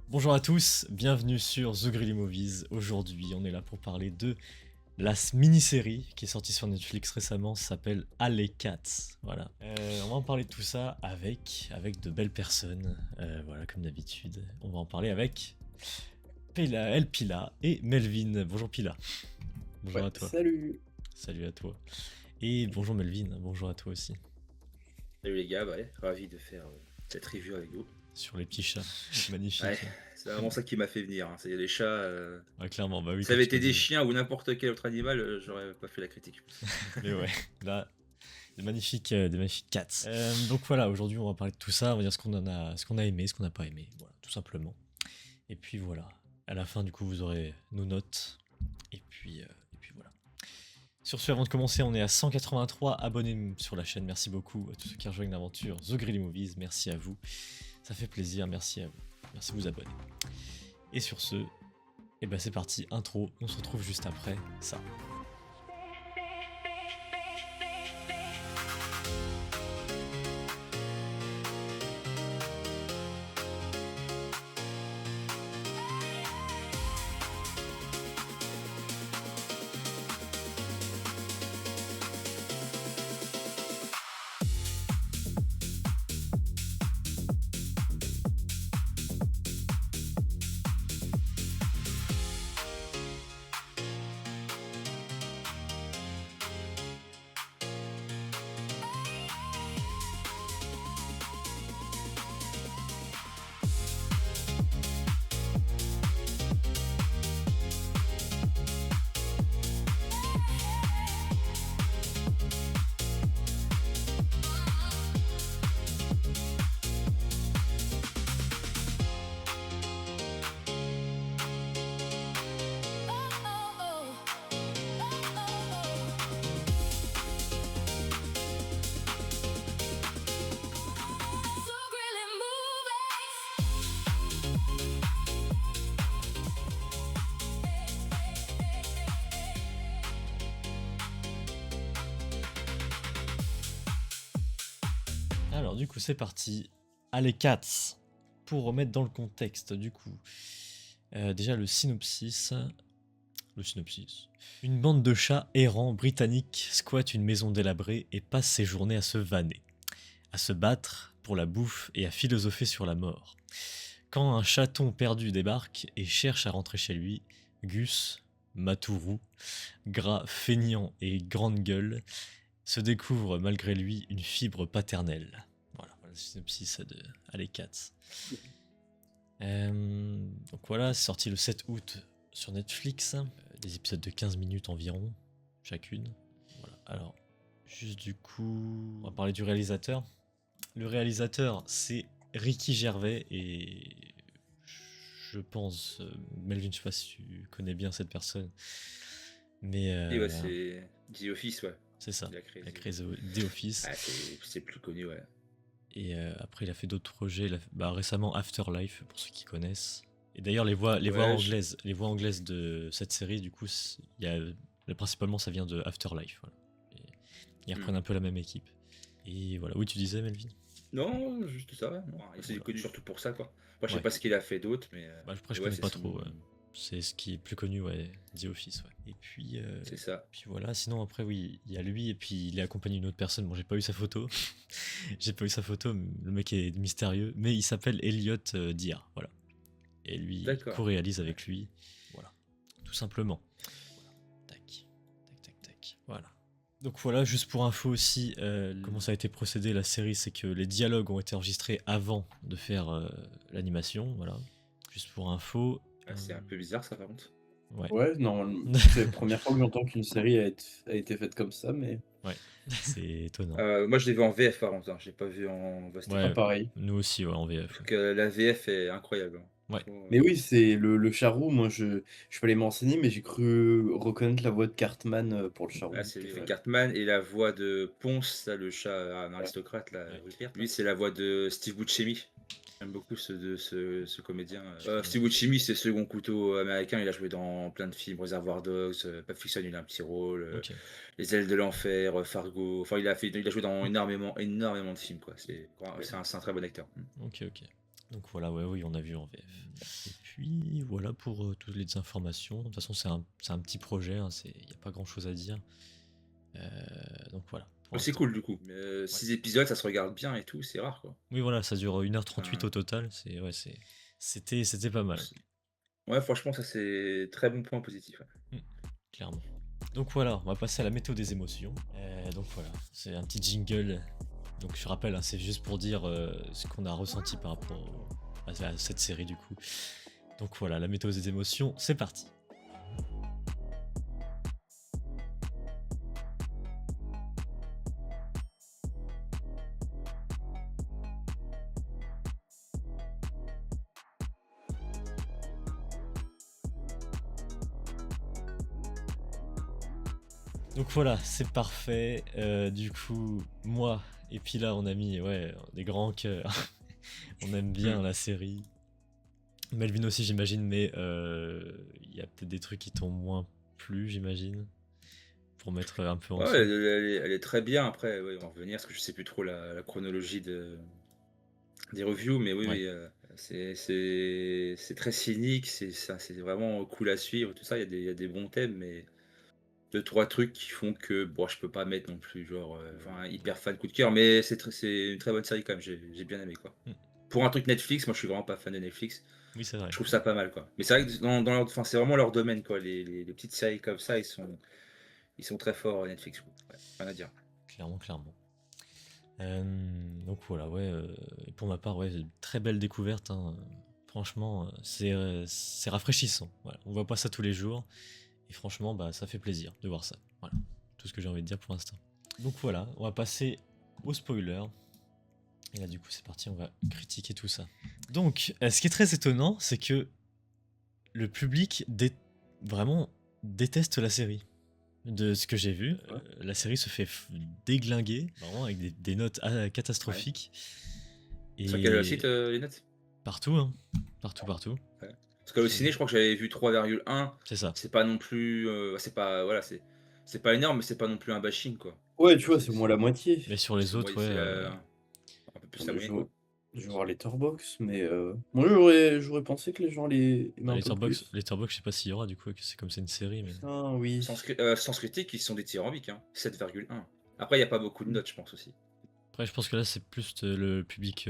Bonjour à tous, bienvenue sur The Greedy Movies. Aujourd'hui, on est là pour parler de la mini-série qui est sortie sur Netflix récemment, ça s'appelle Alley Cats. Voilà. On va en parler de tout ça avec de belles personnes. Voilà, comme d'habitude. On va en parler avec El Pila et Melvin. Bonjour Pila. Bonjour Ouais, à toi. salut. Salut à toi. Et bonjour Melvin, bonjour à toi aussi. Salut les gars, ouais, ravi de faire cette review avec vous. Sur les petits chats, magnifique. Ouais, c'est vraiment ça qui m'a fait venir. C'est les chats. Ouais, clairement, bah oui. Si ça avait été des chiens ou n'importe quel autre animal, j'aurais pas fait la critique. Mais ouais, là, des magnifiques cats. Donc voilà, aujourd'hui on va parler de tout ça, on va dire ce qu'on a aimé, ce qu'on n'a pas aimé, voilà, tout simplement. Et puis voilà, à la fin du coup vous aurez nos notes. Et puis voilà. Sur ce, avant de commencer, on est à 183 abonnés sur la chaîne. Merci beaucoup à tous ceux qui rejoignent l'aventure The Greedy Movies. Merci à vous, ça fait plaisir. Merci à vous, merci de vous abonner. Et sur ce, et ben c'est parti, intro. On se retrouve juste après ça. Alors du coup c'est parti, Allez Cats, pour remettre dans le contexte du coup, déjà le synopsis. Une bande de chats errants britanniques squatte une maison délabrée et passe ses journées à se vanner, à se battre pour la bouffe et à philosopher sur la mort. Quand un chaton perdu débarque et cherche à rentrer chez lui, Gus, Matourou, gras, feignant et grande gueule, se découvre malgré lui une fibre paternelle. Voilà, le synopsis de Alley Cats. Donc voilà, c'est sorti le 7 août sur Netflix, des épisodes de 15 minutes environ, chacune. Voilà, alors, juste du coup, on va parler du réalisateur. Le réalisateur, c'est Ricky Gervais et je pense, Melvin, je sais pas si tu connais bien cette personne, mais Et ouais, c'est The Office, ouais. c'est ça, Il a créé il a créé The Office. Ah, c'est plus connu, ouais. Et après, il a fait d'autres projets. Récemment, Afterlife, pour ceux qui connaissent. Et d'ailleurs, les voix anglaises de cette série, du coup, principalement, ça vient de Afterlife. Voilà. Et ils reprennent un peu la même équipe. Et voilà. Oui, tu disais, Melvin? Non, juste ça. Ouais. C'est Voilà. connu surtout pour ça, quoi. Moi, je sais Ouais. pas ce qu'il a fait d'autre, mais. Après, je ouais, connais c'est pas son- trop. Ouais. C'est ce qui est plus connu, ouais, The Office. Ouais. Et puis, C'est ça. puis voilà. Sinon, après, oui, il y a lui, et puis il est accompagné d'une autre personne. Bon, j'ai pas eu sa photo. Le mec est mystérieux. Mais il s'appelle Elliot Diar. Voilà. Et lui D'accord. co-réalise avec lui. Voilà, tout simplement. Voilà. Tac. Voilà. Donc voilà, juste pour info aussi, comment ça a été procédé la série, c'est que les dialogues ont été enregistrés avant de faire l'animation. Voilà. Juste pour info. Ah, c'est un peu bizarre, ça, par contre. Ouais. Ouais, non, c'est la première fois que j'entends qu'une série a été faite comme ça, mais Ouais, c'est étonnant. Moi, je l'ai vu en VF, par contre. Je l'ai pas vu en VST. Ouais, pas pareil. nous aussi, ouais, en VF. Parce que la VF est incroyable. Ouais. Mais oui, c'est le charroux. Moi, je peux aller m'enseigner, mais j'ai cru reconnaître la voix de Cartman pour le charroux. Ah, c'est lui fait Ouais. Cartman, et la voix de Ponce, là, le chat, un aristocrate, là, Ouais. Rupert. Lui, c'est la voix de Steve Buscemi. J'aime beaucoup ce comédien. connais. Steve Buscemi, c'est Second Couteau américain. Il a joué dans plein de films, Reservoir Dogs, Pulp Fiction, il a un petit rôle. Ok. Les Ailes de l'Enfer, Fargo. Enfin, il a joué dans énormément de films, quoi. C'est un très bon acteur. Ok. Donc voilà, ouais, oui, on a vu en VF. Et puis voilà pour toutes les informations. De toute façon, c'est un petit projet, hein, il n'y a pas grand-chose à dire. Donc voilà, pour C'est l'instant. cool du coup. Ouais. 6 épisodes, ça se regarde bien et tout, c'est rare quoi. Oui, voilà, ça dure 1h38 Enfin, au total. C'était pas mal. c'est ouais, franchement, ça c'est très bon point positif, ouais. Clairement. Donc voilà, on va passer à la météo des émotions. Donc voilà, c'est un petit jingle. Donc je rappelle, hein, c'est juste pour dire ce qu'on a ressenti par rapport à cette série du coup. Donc voilà, la météo des émotions, c'est parti. Donc voilà, c'est parfait. Du coup, moi, et puis là, on a mis des grands cœurs. On aime bien la série. Melvin aussi, j'imagine, mais il y a peut-être des trucs qui t'ont moins plu, j'imagine, pour mettre un peu en Ouais, dessous. elle est très bien après, ouais, on va revenir parce que je sais plus trop la chronologie des reviews, mais oui, Ouais. oui, c'est très cynique, c'est vraiment cool à suivre, tout ça. Il y a des bons thèmes, mais deux trois trucs qui font que bon, je peux pas mettre non plus genre, enfin hyper fan coup de cœur, mais c'est une très bonne série quand même. J'ai bien aimé quoi. Mm. Pour un truc Netflix, moi je suis vraiment pas fan de Netflix. Oui, c'est vrai. Je trouve ça pas mal quoi. Mais c'est vrai que enfin, c'est vraiment leur domaine quoi. Les petites séries comme ça, ils sont très forts Netflix. Quoi. Ouais, rien à dire. Clairement, clairement. Donc voilà, ouais. Et pour ma part, ouais, très belle découverte, hein. Franchement, c'est rafraîchissant. Voilà. On voit pas ça tous les jours. Et franchement, bah, ça fait plaisir de voir ça. Voilà. Tout ce que j'ai envie de dire pour l'instant. Donc voilà, on va passer au spoiler. Et là, du coup, c'est parti, on va critiquer tout ça. Donc, ce qui est très étonnant, c'est que le public vraiment déteste la série. De ce que j'ai vu, Ouais. la série se fait déglinguer, vraiment avec des notes catastrophiques. Sur quel Et site les notes? partout, hein. Partout. Ouais. Parce qu'au ciné, je crois que j'avais vu 3,1. C'est ça. C'est pas non plus, c'est pas voilà, c'est pas énorme, mais c'est pas non plus un bashing quoi. Ouais, tu vois, c'est au C'est moins la moitié. Mais sur les autres, ouais. c'est un peu plus la Attends, moyenne quoi. je vais voir Letterboxd, mais moi j'aurais pensé que les gens les aimaient un peu plus. Letterboxd, je sais pas s'il y aura, du coup, que c'est comme c'est une série, mais. Ah oui. Sens critique, ils sont des dithyrambiques, hein. 7,1. Après, il y a pas beaucoup de notes, je pense aussi. Après, je pense que là, c'est plus le public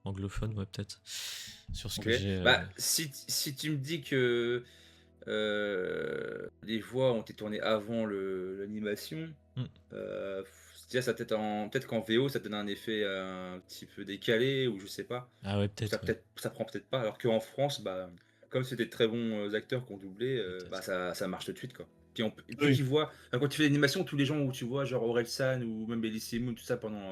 anglophone, ouais, peut-être. Sur ce Ok. que j'ai. Bah, si tu me dis que les voix ont été tournées avant l'animation, Hmm. déjà, peut-être qu'en VO, ça donne un effet un petit peu décalé, ou je sais pas. Ah ouais, Ça, peut-être, ouais. ça prend peut-être pas. Alors qu'en France, bah, comme c'est des très bons acteurs qui ont doublé, Peut-être. bah, ça marche tout de suite, quoi. Et puis Oui. tu vois, quand tu fais l'animation, tous les gens où tu vois, genre Orelsan ou même Elise Moon, tout ça pendant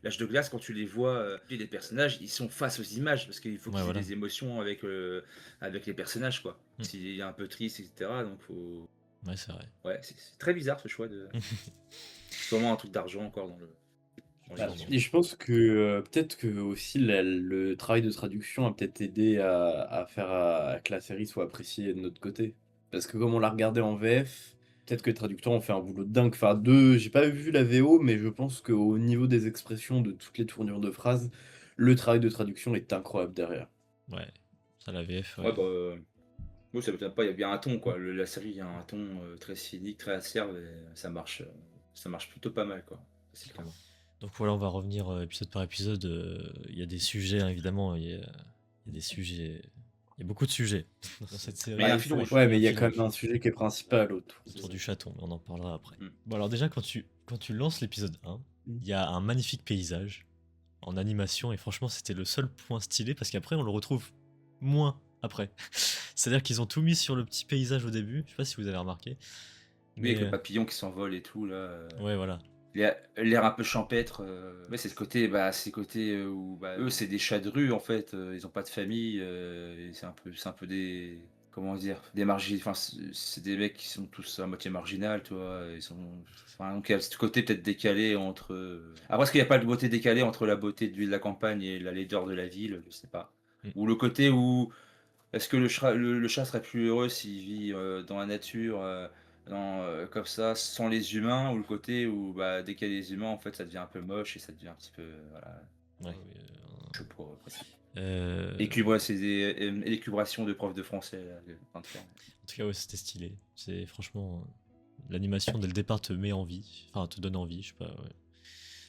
l'âge de glace, quand tu les vois, les personnages, ils sont face aux images parce qu'il faut Ouais, qu'ils aient voilà. des émotions avec les personnages, quoi. Mm. S'il est un peu triste, etc. Donc faut. Ouais, c'est vrai. Ouais, c'est très bizarre ce choix de. C'est vraiment un truc d'argent encore dans Bah, l'émission. et je pense que peut-être que aussi le travail de traduction a peut-être aidé à faire que la série soit appréciée de notre côté. Parce que comme on l'a regardé en VF, peut-être que les traducteurs ont fait un boulot de dingue. Enfin, j'ai pas vu la VO, mais je pense qu'au niveau des expressions, de toutes les tournures de phrases, le travail de traduction est incroyable derrière. Ouais. Ça, la VF, Ouais, ouais. bah. Oui, ça m'étonne pas, il y a bien un ton, quoi. La série, il y a un ton très cynique, très acerbe, et ça marche plutôt pas mal, quoi. C'est clair. Donc voilà, on va revenir épisode par épisode. Il y a des sujets, hein, évidemment. Il y a des sujets. Il y a beaucoup de sujets dans cette série. Mais il y a un Ouais, fil rouge. ouais, Il y a mais un il y a fil quand rouge même un sujet qui est principal autour du chaton, mais on en parlera après. Mm. Bon, alors déjà, quand tu lances l'épisode 1, il y a un magnifique paysage en animation, et franchement, c'était le seul point stylé, parce qu'après, on le retrouve moins après. C'est-à-dire qu'ils ont tout mis sur le petit paysage au début, je sais pas si vous avez remarqué. Mais avec le papillon qui s'envole et tout, là. Ouais, voilà. L'air un peu champêtre. Ouais, c'est le côté où bah, eux, c'est des chats de rue, en fait. Ils ont pas de famille. Et c'est un peu des. Comment dire? Des marginaux. Enfin, c'est des mecs qui sont tous à moitié marginal, tu vois. Ils sont. Enfin, donc il y a ce côté peut-être décalé entre. Après, est-ce qu'il n'y a pas de beauté décalée entre la beauté de la campagne et la laideur de la ville? Je sais pas. Mm. Ou le côté où. Est-ce que le chat serait plus heureux s'il vit dans la nature, comme ça, sans les humains, ou le côté où bah, dès qu'il y a les humains, en fait, ça devient un peu moche et ça devient un petit peu. Voilà. Ouais, Je sais pas, après, C'est des élucubrations de profs de français. Là, en train de faire. En tout cas, ouais, c'était stylé. C'est franchement. L'animation dès le départ te met envie. Enfin, te donne envie, je sais pas. Ouais.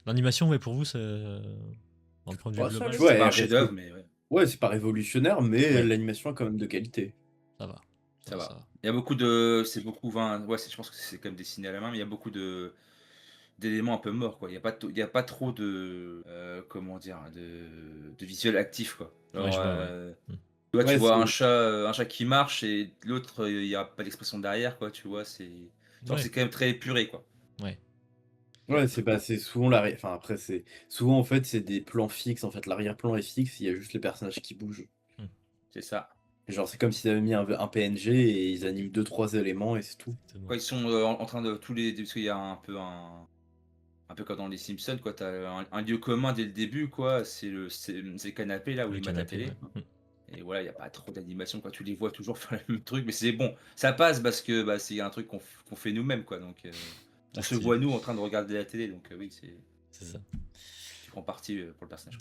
L'animation, ouais, pour vous, ça. D'un point de vue Ouais, ça, global, tu vois, C'est pas un elle reste. chef-d'œuvre, mais ouais, Ouais, c'est pas révolutionnaire, mais Ouais, l'animation est quand même de qualité. ça va. ça va. Ça va. Il y a beaucoup de. C'est beaucoup. Enfin, ouais, je pense que c'est quand même dessiné à la main, mais il y a beaucoup d'éléments un peu morts, quoi. Il y a pas trop de. Comment dire, de visuel actif, quoi. Ouais, Alors, je vois, ouais. tu vois, tu Ouais, vois c'est. un chat qui marche et l'autre, il n'y a pas d'expression derrière, quoi, tu vois, genre, Ouais, c'est quand même très épuré, quoi. ouais. Ouais, c'est souvent l'arrière. Enfin, après, c'est. Souvent, en fait, c'est des plans fixes. En fait, l'arrière-plan est fixe, il y a juste les personnages qui bougent. Hmm, C'est ça. Genre, c'est comme s'ils avaient mis un PNG et ils animent 2-3 éléments et c'est tout. exactement. Quand ils sont en train de tous les. Parce qu'il y a un peu comme dans les Simpsons, quoi, t'as un lieu commun dès le début, quoi, c'est le canapé, là, où Le ils mettent la canapé, télé. ouais. Et voilà, il n'y a pas trop d'animation, quoi. Tu les vois toujours faire le même truc, mais c'est bon. Ça passe parce que bah, c'est un truc qu'on fait nous-mêmes, quoi. Donc, on C'est se stylé. voit, nous, en train de regarder la télé. Donc, oui, C'est ça. tu prends parti pour le personnage.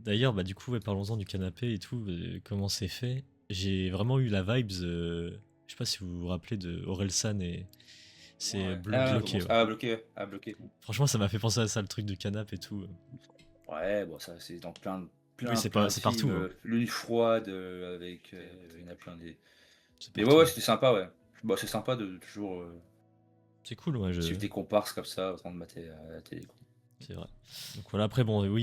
D'ailleurs, bah, du coup, ouais, parlons-en du canapé et tout, comment c'est fait. J'ai vraiment eu la vibes, je sais pas si vous vous rappelez de Orelsan et c'est Ouais. Blood Locké. Ouais. bloqué. Franchement, ça m'a fait penser à ça, le truc du canapé et tout. Ouais, bon, ça, c'est dans plein, Oui, c'est plein de c'est films. partout. Hein. Lune froide, avec. Il y en a plein des. C'est Mais partout. ouais, c'était sympa, ouais. Bah, c'est sympa de toujours C'est cool, ouais, suivre des comparses comme ça, en train de mater à la télé, quoi. c'est vrai. Donc voilà, après, bon, oui,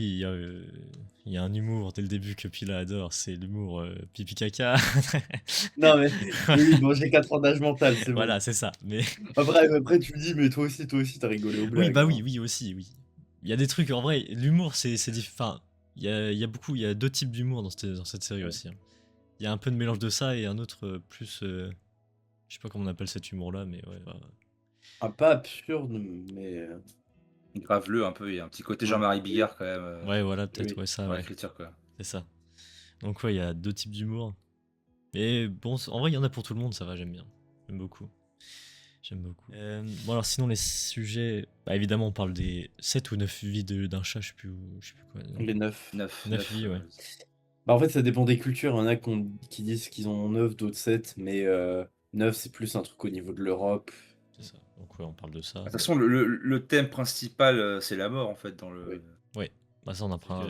il y a un humour dès le début que Pila adore, c'est l'humour pipi caca. Non, mais oui, bon, j'ai 4 ans d'âge mental, c'est bon. Voilà, c'est ça. Mais Après, tu me dis, mais toi aussi, t'as rigolé aux oui, blagues. bah hein. oui, oui, aussi, oui. Il y a des trucs, en vrai, l'humour, enfin, il y a beaucoup, il y a deux types d'humour dans cette série Ouais. aussi. Hein. Il y a un peu de mélange de ça et un autre plus. Je sais pas comment on appelle cet humour-là, mais ouais. Pas absurde, mais. Graveleux un peu, il y a un petit côté Ouais. Jean-Marie Bigard quand même Ouais, voilà, peut-être, Oui. ouais, ça, dans ouais. l'écriture, quoi. C'est ça. Donc, ouais, il y a deux types d'humour. Mais bon, en vrai, il y en a pour tout le monde, ça va, j'aime bien. J'aime beaucoup. J'aime beaucoup. Bon, alors, sinon, les sujets. Bah, évidemment, on parle des 7 ou 9 vies d'un chat, je sais plus quoi. Non. Les 9. 9 vies, ouais. Bah, en fait, ça dépend des cultures. Il y en a qui disent qu'ils ont 9, d'autres 7, mais 9, c'est plus un truc au niveau de l'Europe. C'est ça. Donc, ouais, on parle de ça. De toute façon, le thème principal, c'est la mort, en fait, dans le. Oui. Ouais, bah, ça, on apprend.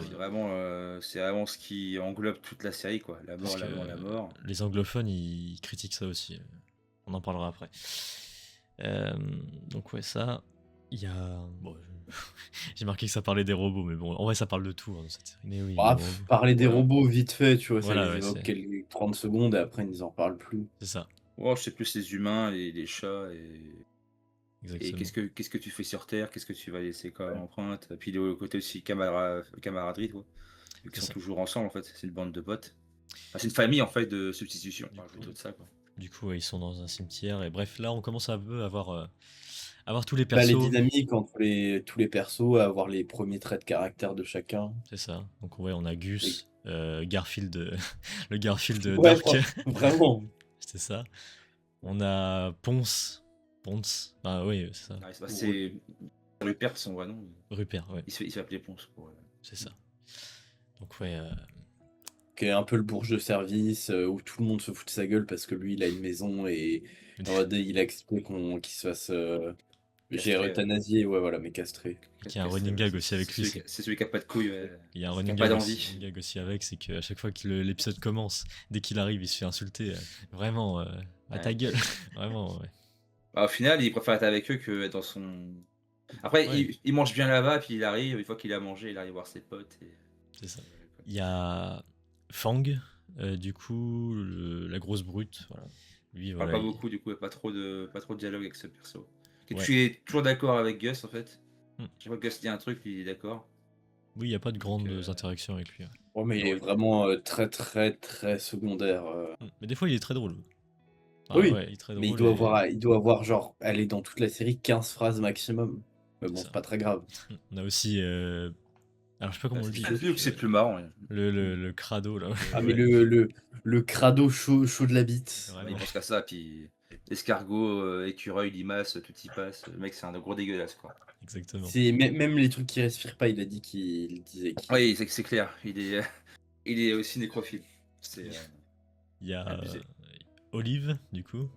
C'est vraiment ce qui englobe toute la série, quoi. La Parce mort, la que mort, la mort. les anglophones, ils critiquent ça aussi. On en parlera après. Donc ouais, ça, il y a... Bon, j'ai marqué que ça parlait des robots, mais bon, en vrai, ça parle de tout hein, dans cette série. Mais oui, Bah, les robots. parler des Ouais. robots vite fait, tu vois, ça Voilà, les ouais, évoque c'est quelques 30 secondes et après, ils n'en parlent plus. ça, Oh, c'est plus les humains, les chats, et exactement. qu'est-ce que tu fais sur Terre, qu'est-ce que tu vas laisser comme Ouais. empreinte. Et puis le côté aussi camaraderie, quoi. Vu qu'ils C'est sont ça. toujours ensemble, en fait. C'est une bande de potes. Enfin, c'est une famille, en fait, de substitution. Enfin, plutôt de ça, quoi. Du coup, ouais, ils sont dans un cimetière, et bref, là, on commence à un peu à avoir tous les Bah, les persos. dynamiques entre tous les persos, avoir les premiers traits de caractère de chacun. C'est ça. Donc ouais, on a Gus, Garfield, le Garfield Ouais, Dark. vraiment. C'est ça. On a Ponce. Bah oui, c'est ça. Ah, c'est Rupert, son vrai nom. Rupert, ouais, Il se fait appeler Ponce. c'est ça. Donc ouais, Qui est un peu le bourge de service, où tout le monde se fout de sa gueule parce que lui, il a une maison et il a expliqué qu'il se fasse Castré, ouais. euthanasié, ouais, voilà, mais castré. il y a un running gag aussi avec lui. C'est celui qui a pas de couilles. Ouais. Il y a un Qui running a pas gag d'envie. aussi, avec, c'est qu'à chaque fois que l'épisode commence, dès qu'il arrive, il se fait insulter. Vraiment, à ta Ouais. gueule. Vraiment, ouais. Bah, au final, il préfère être avec eux que être dans son. Après, Ouais. il mange bien là-bas, puis il arrive, une fois qu'il a mangé, il arrive voir ses potes. C'est ça. Il y a Fang, du coup, la grosse brute. Voilà. Lui, Il parle voilà. pas beaucoup, du coup, il n'y a pas trop de dialogue avec ce perso. Et Ouais. tu es toujours d'accord avec Gus, en fait. Hmm. Chaque fois que Gus dit un truc, il est d'accord. Oui, il n'y a pas de grandes interactions avec lui. Ouais. Ouais, mais il est vraiment très, très, très secondaire. Mais des fois, il est très drôle. Oui, ouais, il est très drôle. mais il doit avoir, genre, aller dans toute la série 15 phrases maximum. Mais bon, ça. c'est pas très grave. On a aussi. Alors, je sais pas comment on le dit. C'est plus marrant. Le crado, là. Ah, mais le crado chaud de la bite. Vraiment. Il pense qu'à ça, puis escargot, écureuil, limace, tout y passe. Le mec, c'est un gros dégueulasse, quoi. Exactement. Même les trucs qui respirent pas, il a dit qu'il disait. Oui, c'est clair. Il il est aussi nécrophile. C'est Il y a abusé. Olive, du coup.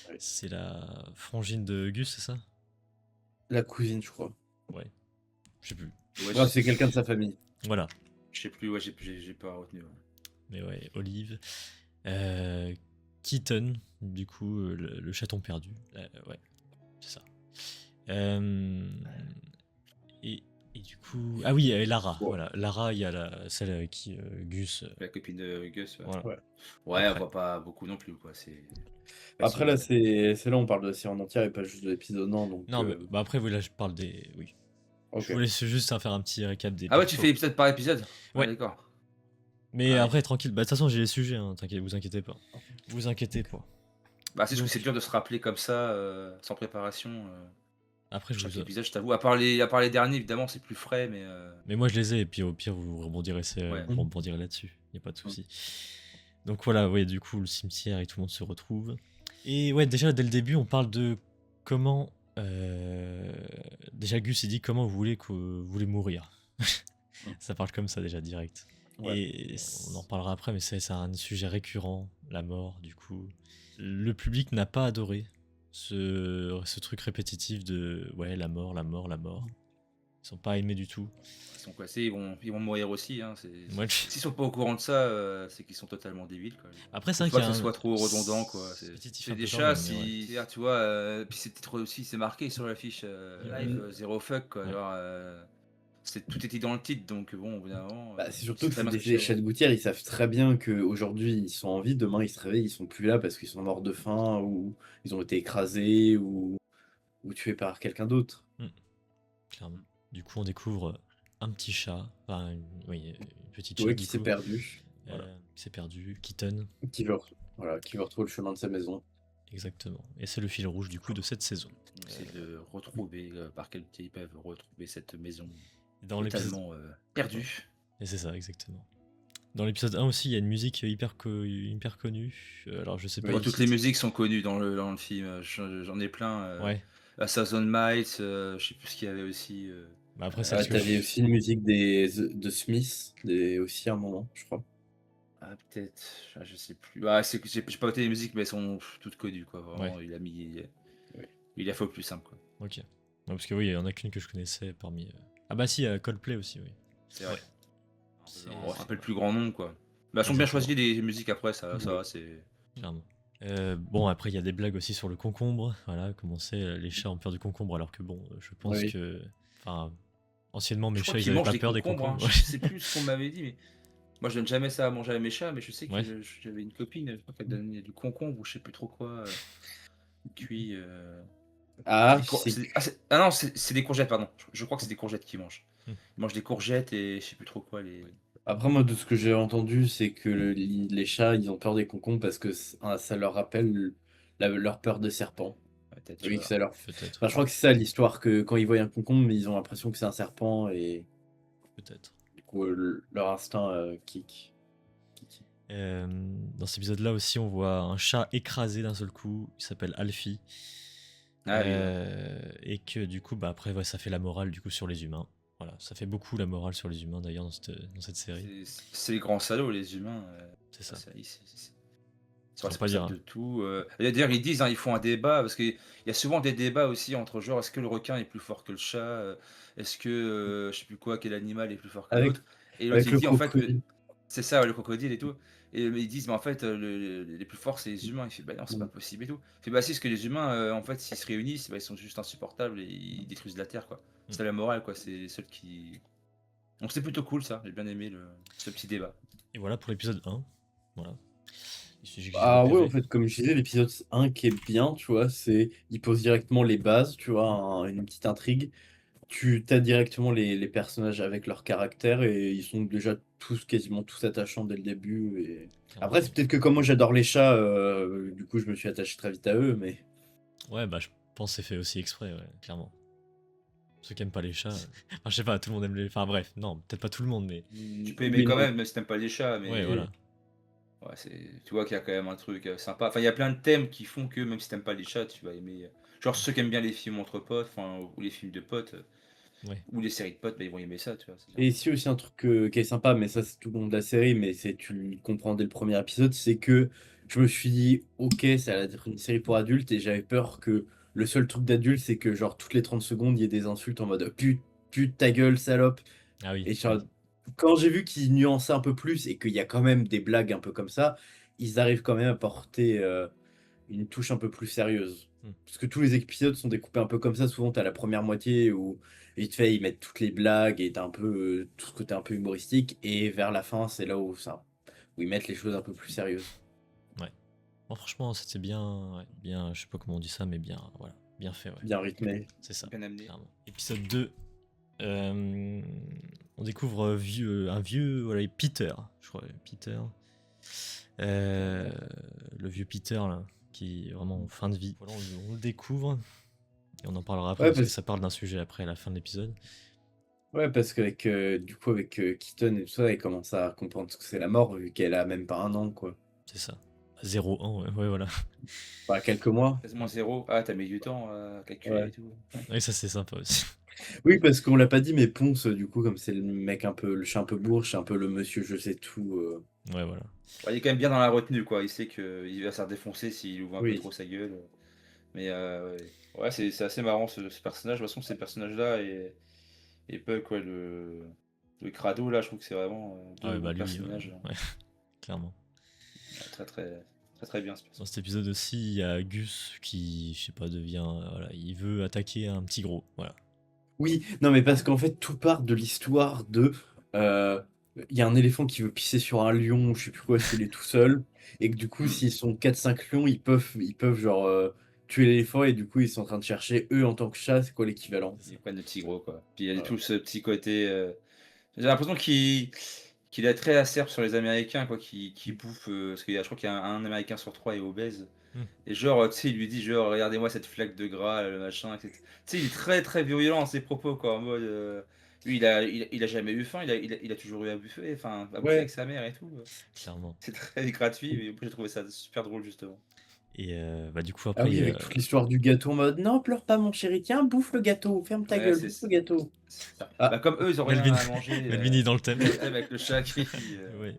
Ouais. C'est la frangine de Gus, c'est ça? La cousine, je crois. Ouais. Je sais plus. Ouais, Bref, c'est quelqu'un de sa famille. Voilà. je sais plus, ouais, j'ai pas retenu. Ouais. Mais ouais, Olive. Keaton, du coup, le chaton perdu. Ouais, c'est ça. Et, et du coup. Ah oui, Lara. Ouais. Voilà. Lara, il y a celle avec qui Gus. La copine de Gus, ouais. Voilà. Ouais. Ouais, Après. on voit pas beaucoup non plus, quoi. C'est Après, facile. là, c'est là, on parle de la série en entière et pas juste de l'épisode 1. Donc, Non, mais bah après, oui, là, je parle des. Oui. Je ok. voulais juste faire un petit récap des Ah ouais, tu persos. fais épisode par épisode? Ouais. Ah, d'accord. Mais Ouais. après, tranquille. Bah, de toute façon, j'ai les sujets, hein, vous inquiétez pas. Vous inquiétez pas. Bah, c'est juste Donc- que c'est dur de se rappeler comme ça, sans préparation. Après, je Chaque vous. épisode, je t'avoue. À part les derniers, évidemment, c'est plus frais, mais Mais moi, je les ai, et puis au pire, vous rebondirez, Ouais. vous rebondirez là-dessus. Il n'y a pas de souci. Donc voilà, ouais, du coup, le cimetière et tout le monde se retrouve. Et ouais, déjà, dès le début, on parle de comment. Déjà, Gus, il dit comment vous voulez mourir. Ça parle comme ça, déjà, direct. Ouais. Et on en parlera après, mais c'est un sujet récurrent, la mort, du coup. Le public n'a pas adoré ce truc répétitif de ouais, la mort, la mort, la mort. Ils sont pas aimés du tout. Ils sont coincés, ils vont mourir aussi. Hein. Moi, S'ils sont pas au courant de ça, c'est qu'ils sont totalement débiles. Quoi. après, c'est Faut vrai pas qu'il y que a ce un- soit trop redondant. Quoi. répétitif C'est un peu des quand chats, même, mais ouais. c'est-à-dire, tu vois, puis c'est peut-être aussi, c'est marqué sur l'affiche live, zéro fuck. Quoi, Ouais. genre, tout était dans le titre, donc bon, au bout d'un moment. Bah, c'est surtout que très c'est bien des ce que chats de gouttière, ils savent très bien qu'aujourd'hui ils sont en vie, demain ils se réveillent, ils sont plus là parce qu'ils sont morts de faim ou ils ont été écrasés ou tués par quelqu'un d'autre. Clairement. Du coup, on découvre un petit chat, enfin, une petite Ouais, chatte, qui du s'est coup, perdu. Voilà. qui s'est perdu, Keaton, Qui veut, qui veut retrouver le chemin de sa maison. exactement. Et c'est le fil rouge, du coup, de cette saison. C'est de retrouver par quel pied ils peuvent retrouver cette maison Dans l'épisode... totalement perdue. Et c'est ça, exactement. Dans l'épisode 1 aussi, il y a une musique hyper connue. Alors, je sais pas. Oui, Bon, le toutes les titre. musiques sont connues dans le film. J'en ai plein. Ouais. A Thousand Miles, je sais plus ce qu'il y avait aussi. Bah après, c'est Ah, parce que t'avais aussi une musique de Smith, aussi à un moment, je crois. Ah, peut-être. Ah, je sais plus. Ah, j'ai pas noté les musiques, mais elles sont toutes connues. Quoi. Vraiment, Ouais. il a fait au plus simple. Quoi. Ok. Ouais, parce que oui, il y en a qu'une que je connaissais parmi. Ah bah si, Coldplay aussi, oui. C'est vrai. C'est- On se rappelle plus grand nom. Quoi. Mais elles sont bien Exactement. choisies les musiques après, ça va, c'est. Clairement. Bon, après, il y a des blagues aussi sur le concombre. Voilà, comment c'est, les chats ont peur du concombre, alors que bon, je pense Oui. que. Enfin, anciennement, mes Je crois chats, ils qu'ils avaient mangent pas des peur des concombres. Hein. concombres. Je sais plus ce qu'on m'avait dit, mais moi je donne jamais ça à manger à mes chats, mais je sais que Ouais. j'avais une copine, je crois qu'elle donnait du concombre ou je sais plus trop quoi, cuit. Ah, Non, c'est des courgettes, pardon. Je crois que c'est des courgettes qu'ils mangent. Hmm. Ils mangent des courgettes et je sais plus trop quoi. après, moi, de ce que j'ai entendu, c'est que les chats, ils ont peur des concombres parce que ça leur rappelle leur peur de serpent. Peut-être, tu Oui, vois. que ça leur... Peut-être. Enfin, je crois que c'est ça l'histoire, que quand ils voient un concombre, ils ont l'impression que c'est un serpent et Peut-être. du coup, leur instinct kick. Dans cet épisode-là aussi, on voit un chat écrasé d'un seul coup. Il s'appelle Alfie. Ah, oui, Et que du coup, bah, après, ouais, ça fait la morale du coup sur les humains. Voilà, ça fait beaucoup la morale sur les humains d'ailleurs dans cette série. c'est les grands salauds, les humains. C'est ça. Ils Faut sont pas dire, responsables de tout. D'ailleurs, ils disent, hein, ils font un débat, parce qu'il y a souvent des débats aussi entre genre, est-ce que le requin est plus fort que le chat Est-ce que, je sais plus quoi, quel animal est plus fort que Avec, l'autre Et l'autre, avec il le dit, en fait, crocodile. c'est ça, ouais, le crocodile et tout. Et ils disent, mais en fait, les plus forts, c'est les humains. Il fait, bah non, c'est pas possible et tout. Il fait, bah si, parce que les humains, en fait, s'ils se réunissent, bah, ils sont juste insupportables et ils détruisent la Terre, quoi. C'est la morale, quoi. C'est les seuls qui. Donc c'est plutôt cool, ça. J'ai bien aimé ce petit débat. Et voilà pour l'épisode 1. Voilà. Il suffit que j'ai Ah le ouais, PV. en fait, comme je disais, l'épisode 1 qui est bien, tu vois, c'est il pose directement les bases, tu vois, une petite intrigue. Tu as directement les personnages avec leur caractère et ils sont déjà quasiment tous attachants dès le début. Et... Après, c'est peut-être que comme moi j'adore les chats, du coup je me suis attaché très vite à eux, mais Ouais, bah je pense que c'est fait aussi exprès, ouais, clairement. Ceux qui aiment pas les chats. Enfin, je sais pas, tout le monde aime les. Enfin bref, non, peut-être pas tout le monde, mais. Tu peux aimer Oui, quand non. même si t'aimes pas les chats, mais Ouais, voilà. ouais, tu vois qu'il y a quand même un truc sympa. Enfin, il y a plein de thèmes qui font que même si t'aimes pas les chats, tu vas aimer. Genre ceux qui aiment bien les films entre potes, enfin, ou les films de potes, Ouais. Ou les séries de potes, bah, ils vont aimer ça, tu vois. Et ici aussi un truc qui est sympa, mais ça c'est tout le long de la série, mais tu le comprends dès le premier épisode, c'est que je me suis dit, ok, ça va être une série pour adultes, et j'avais peur que le seul truc d'adulte, c'est que genre toutes les 30 secondes, il y ait des insultes en mode pute, ta gueule, salope. Ah oui. Et quand j'ai vu qu'ils nuançaient un peu plus et qu'il y a quand même des blagues un peu comme ça, ils arrivent quand même à porter une touche un peu plus sérieuse. Hmm. Parce que tous les épisodes sont découpés un peu comme ça. Souvent, t'as la première moitié où vite fait, ils mettent toutes les blagues et t'as un peu tout ce côté un peu humoristique. Et vers la fin, c'est là où ils mettent les choses un peu plus sérieuses. Bon, franchement, c'était bien, bien, je sais pas comment on dit ça, mais bien, voilà, bien fait, ouais. Bien rythmé. C'est ça, Bien amené. clairement. Épisode 2, on découvre un vieux, voilà, Peter, je crois, Peter. Le vieux Peter, là, qui est vraiment en fin de vie. Voilà, on le découvre, et on en parlera après, Ouais, parce que parce- ça parle d'un sujet après, à la fin de l'épisode. Ouais, parce qu'avec Keaton et tout ça, elle commence à comprendre ce que c'est la mort, vu qu'elle a même pas un an, quoi. C'est ça. 0 ans, ouais, voilà. Enfin, quelques mois. Quasiment 0. Ah, t'as mis du temps à calculer Ouais. et tout. Oui, ça c'est sympa aussi. Oui, parce qu'on l'a pas dit, mais Ponce, du coup, comme c'est le mec un peu, le chat un peu bourge, un peu le monsieur je sais tout. Ouais, voilà. Ouais, il est quand même bien dans la retenue, quoi. Il sait qu'il va se faire défoncer s'il ouvre un peu Oui. trop sa gueule. Mais ouais, c'est assez marrant ce personnage. De toute façon, ces personnages-là et Puck, ouais, le crado, là, je trouve que c'est vraiment Ah ouais, deux bah bons lui, personnages. ouais, clairement. Très, très, très, très bien ce Dans personnage. cet épisode aussi, il y a Gus qui, je sais pas, voilà, il veut attaquer un petit gros, voilà. Oui, non, mais parce qu'en fait, tout part de l'histoire de. euh, Il y a un éléphant qui veut pisser sur un lion, je sais plus quoi, s'il est tout seul. Et que du coup, s'ils sont 4-5 lions, ils peuvent genre tuer l'éléphant. Et du coup, ils sont en train de chercher, eux, en tant que chat, c'est quoi l'équivalent? Ils prennent le petit gros, quoi. Puis il y a Voilà. tout ce petit côté. J'ai l'impression qu'il est très acerbe sur les Américains, quoi, qui bouffe. Parce je crois qu'il y a un Américain sur 3 est obèse. Hmm. Et genre, tu sais, il lui dit, genre, regardez-moi cette flaque de gras, le machin, etc. Tu sais, il est très, très violent dans ses propos, quoi, en mode. Lui, il a jamais eu faim, il a toujours eu à bouffer, enfin, à bouffer Ouais. avec sa mère et tout. Clairement. C'est très gratuit, mais j'ai trouvé ça super drôle, justement. Et bah du coup Ah après, oui, avec toute l'histoire du gâteau en mode non, pleure pas, mon chéri, tiens, bouffe le gâteau, ferme ta Ouais, gueule, bouffe le gâteau. c'est ça. Ah, Bah, comme eux, ils ont rien Melvin, à manger. Melvin est dans le thème. Avec le chat qui. Ouais.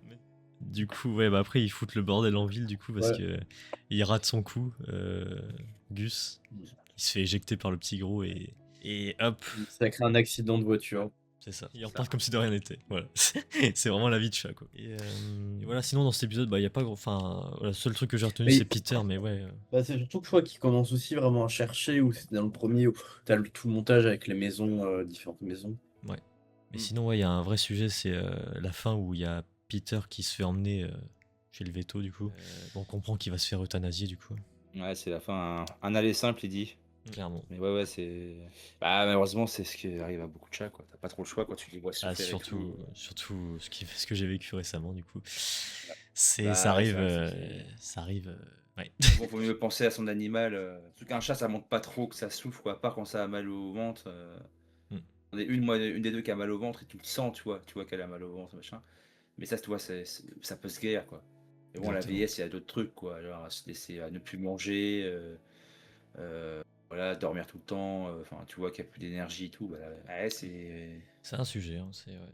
Du coup, ouais, bah après ils foutent le bordel en ville du coup parce Ouais. que il rate son coup, Gus. Il se fait éjecter par le petit gros et hop, ça crée un accident de voiture. c'est ça. Il repart comme si de rien n'était. Voilà. C'est vraiment la vie de chat quoi. Et voilà, sinon dans cet épisode, bah il y a pas grand. Enfin, voilà, le seul truc que j'ai retenu Mais- c'est Peter, mais ouais. Bah, c'est surtout que je crois qu'il commence aussi vraiment à chercher, où c'était dans le premier, où t'as tout le montage avec les maisons, différentes maisons. Mais sinon, ouais, il y a un vrai sujet, c'est la fin où il y a Peter qui se fait emmener chez le veto, du coup. On comprend qu'il va se faire euthanasier, du coup. Ouais, c'est la fin. Un aller simple, il dit. Clairement. Mais ouais, c'est. Bah, malheureusement, c'est ce qui arrive à beaucoup de chats, quoi. T'as pas trop le choix quand tu les vois Ah, souffrir. et tout. surtout ce que j'ai vécu récemment, du coup. Bah, Ça arrive. c'est vrai, Ça arrive. Ouais. Bon, faut mieux penser à son animal. Surtout qu'un chat, ça montre pas trop que ça souffre, quoi. À part quand ça a mal au ventre. Mm. On est une des deux qui a mal au ventre et tu le sens, tu vois. Tu vois qu'elle a mal au ventre, machin. Mais ça, tu vois, ça peut se guérir, quoi. Mais bon, la Exactement. vieillesse, il y a d'autres trucs, quoi. Genre, à se laisser à ne plus manger. Voilà, dormir tout le temps, enfin tu vois qu'il n'y a plus d'énergie et tout, bah, ouais, c'est. C'est un sujet, hein,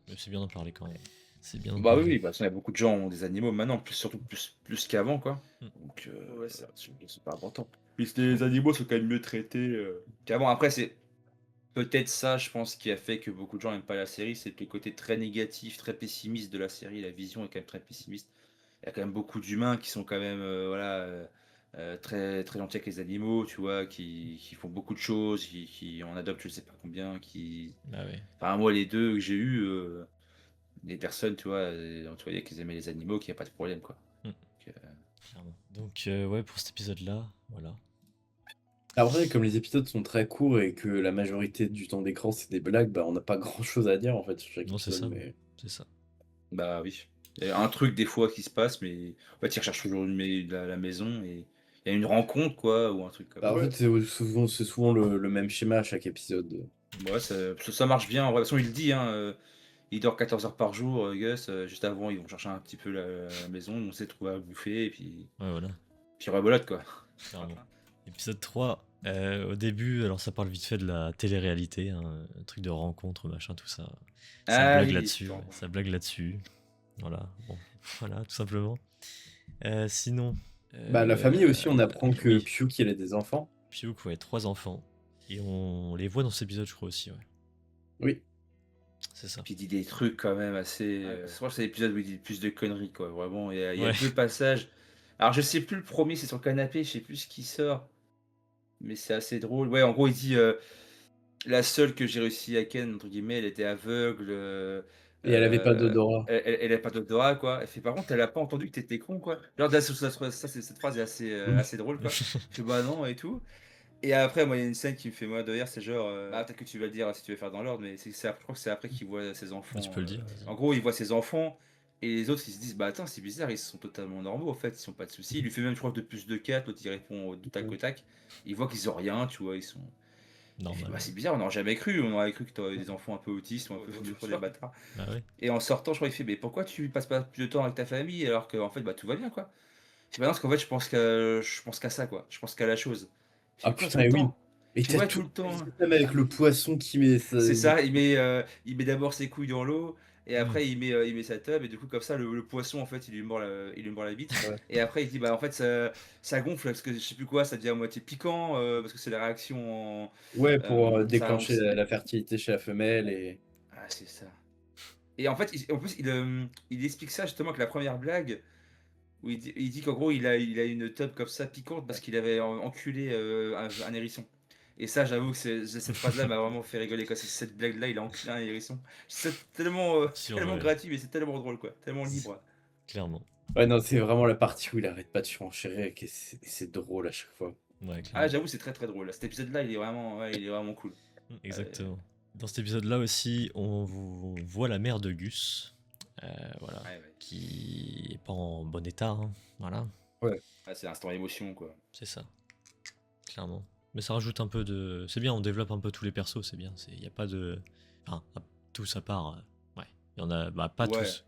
mais c'est bien d'en parler quand même. C'est bien d'en Bah oui, parler. oui, parce qu'il y a beaucoup de gens ont des animaux maintenant, surtout plus qu'avant, quoi. Mm. Donc ouais, c'est pas important. Puis les animaux sont quand même mieux traités qu'avant. Après, c'est peut-être ça, je pense, qui a fait que beaucoup de gens n'aiment pas la série, c'est le côté très négatif, très pessimiste de la série. La vision est quand même très pessimiste. Il y a quand même beaucoup d'humains qui sont quand même très, très gentils avec les animaux, tu vois, qui font beaucoup de choses, qui en adoptent je sais pas combien, qui. Bah ouais. Enfin, moi, les deux que j'ai eu, des personnes, tu vois, tu voyais qu'ils aimaient les animaux, qu'il n'y a pas de problème, quoi. Mm. Donc, Clairement. Donc, ouais, pour cet épisode-là, voilà. Après, comme les épisodes sont très courts et que la majorité du temps d'écran c'est des blagues, bah on n'a pas grand chose à dire en fait sur chaque Non, c'est épisode. ça. Mais... C'est ça. bah oui. Il y a un truc des fois qui se passe, mais en fait, ils recherchent toujours la maison et il y a une rencontre, quoi, ou un truc comme Bah, en ça. fait, c'est souvent le même schéma à chaque épisode. Ouais, ça marche bien. En vrai, de toute façon, il le dit, hein, il dort 14 heures par jour, Gus. Juste avant, ils vont chercher un petit peu la maison, on sait trouver à bouffer, et puis Ouais, voilà. rebelote, quoi. Clairement. Épisode 3, au début, alors ça parle vite fait de la télé-réalité, hein, un truc de rencontre, machin, tout ça. Ça Ah blague oui, là-dessus, putain. ouais, ça blague là-dessus. Voilà, bon, voilà, tout simplement. Sinon, Bah, la famille aussi, on apprend que oui, Pyuk, il a des enfants. Pyuk, ouais, 3 enfants. Et on les voit dans cet épisode, je crois aussi, ouais. Oui. C'est ça. Puis il dit des trucs quand même assez. Je crois que c'est l'épisode où il dit le plus de conneries, quoi. Vraiment, il y a Ouais. 2 passages. Alors, je sais plus le premier, c'est sur le canapé, je sais plus ce qui sort. Mais c'est assez drôle. Ouais, en gros, il dit la seule que j'ai réussi à ken, entre guillemets, elle était aveugle. Et elle avait pas d'odorat. Elle a pas d'odorat, quoi. Elle fait par contre, elle a pas entendu que t'étais con, quoi. Genre, cette phrase est assez, assez drôle, quoi. Je fais bah non et tout. Et après, moi, il y a une scène qui me fait moi de rire, c'est genre. Ah, peut-être que tu vas le dire si tu veux faire dans l'ordre, mais je crois que c'est après qu'il voit ses enfants. Tu peux le dire, vas-y. En gros, il voit ses enfants. Et les autres, ils se disent, bah attends, c'est bizarre, ils sont totalement normaux, en fait, ils ont pas de soucis. Il lui fait même, je crois, de plus de 4, l'autre il répond au tac au tac. Il voit qu'ils ont rien, tu vois, ils sont. Il fait, Normal. bah, c'est bizarre, on n'aurait jamais cru, on aurait cru que tu aurais des enfants un peu autistes ou un peu des bâtards. Ah ouais. Et en sortant, je crois, il fait, mais pourquoi tu passes pas plus de temps avec ta famille alors qu'en fait, bah tout va bien, quoi. Je fais, bah non, parce qu'en fait, je pense qu'à ça, quoi. Je pense qu'à la chose. Je Ah fais, quoi, tout putain, le et oui. temps? Et Je fais, t'as ouais, tout tout le temps. même avec le poisson qui met ça. C'est ça, il met d'abord ses couilles dans l'eau, et après il met sa tub, et du coup comme ça le poisson en fait il lui mord la bite. Ouais. Et après il dit bah en fait ça gonfle parce que je sais plus quoi, ça devient à moitié piquant, parce que c'est la réaction en... Ouais, pour ça déclencher relance. la fertilité chez la femelle et. Ah c'est ça. Et en fait, en plus il explique ça justement que la première blague, où il dit qu'en gros il a une tub comme ça piquante parce qu'il avait enculé un hérisson. Et ça, j'avoue que cette phrase-là m'a vraiment fait rigoler. Quoi. Cette blague-là, il a enculé un hérisson. C'est tellement, Sûr, tellement ouais. gratuit, mais c'est tellement drôle, quoi. Tellement libre. Clairement. Ouais, non, c'est vraiment la partie où il arrête pas de surenchérir et c'est drôle à chaque fois. Ouais, Ah, clairement. j'avoue, c'est très très drôle. Cet épisode-là, il est vraiment cool. Exactement. Dans cet épisode-là aussi, on voit la mère de Gus, voilà, Ouais. qui est pas en bon état, hein, voilà, Ah, c'est l'instant émotion, quoi. c'est ça, clairement. Mais ça rajoute un peu de, c'est bien, on développe un peu tous les persos, c'est bien. Il y a pas de, enfin, tous à part, ouais, il y en a, bah pas Ouais. tous,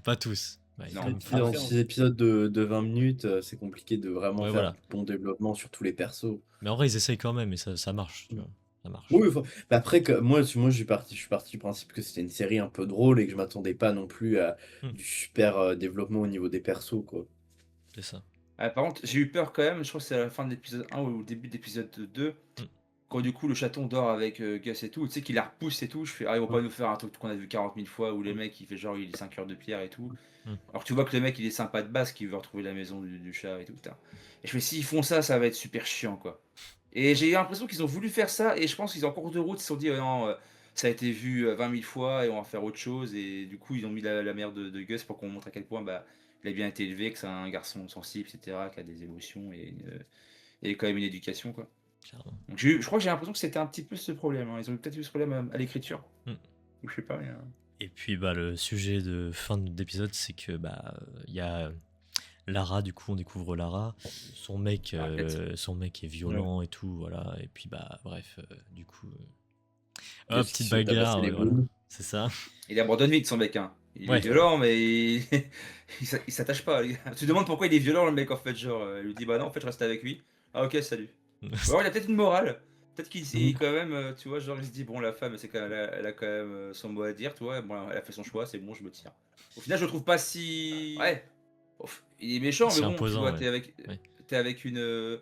pas tous. Ouais, il y a Non. quand même Dans Après, ces épisodes de 20 minutes, c'est compliqué de vraiment Ouais, faire voilà. du bon développement sur tous les persos. Mais en vrai, ils essayent quand même et ça marche, tu vois, ça marche. Oui, bah après, moi, je suis parti du principe que c'était une série un peu drôle et que je m'attendais pas non plus à du super développement au niveau des persos, quoi. C'est ça. ah, par contre, j'ai eu peur quand même. Je crois que c'est à la fin de l'épisode 1 ou au début de l'épisode 2. Quand du coup le chaton dort avec Gus et tout, tu sais qu'il la repousse et tout, je fais ah ils vont pas nous faire un truc qu'on a vu 40 000 fois où les mecs il fait genre il est 5 heures de pierre et tout. Alors tu vois que le mec il est sympa de base, qu'il veut retrouver la maison du chat et tout. Putain. Et je fais s'ils font ça, ça va être super chiant quoi. Et j'ai eu l'impression qu'ils ont voulu faire ça et je pense qu'ils en cours de route ils se sont dit non ça a été vu 20 000 fois et on va faire autre chose et du coup ils ont mis la mère de Gus pour qu'on montre à quel point bah, il a bien été élevé, que c'est un garçon sensible, etc., qui a des émotions et quand même une éducation quoi. Clairement. Donc je crois que j'ai l'impression que c'était un petit peu ce problème. Hein. Ils ont peut-être eu ce problème à l'écriture. Ou je sais pas. Mais, Et puis bah le sujet de fin d'épisode, c'est que bah il y a Lara, du coup on découvre Lara, son mec est violent et tout, voilà, et puis bah bref, du coup hop, petite bagarre, voilà. C'est ça. il abandonne vite son mec. Hein. Il Ouais. est violent, mais il s'attache pas. Tu te demandes pourquoi il est violent le mec en fait. Genre, il lui dit bah non, en fait je reste avec lui. Ah ok, salut. Ou alors il a peut-être une morale. Peut-être qu'il quand même, tu vois, genre il se dit bon la femme, c'est quand même, elle a quand même son mot à dire, tu vois. Bon, elle a fait son choix, c'est bon, je me tire. Au final, je le trouve pas si. Ouais. Il est méchant, C'est mais bon, imposant, tu vois, ouais. t'es avec une.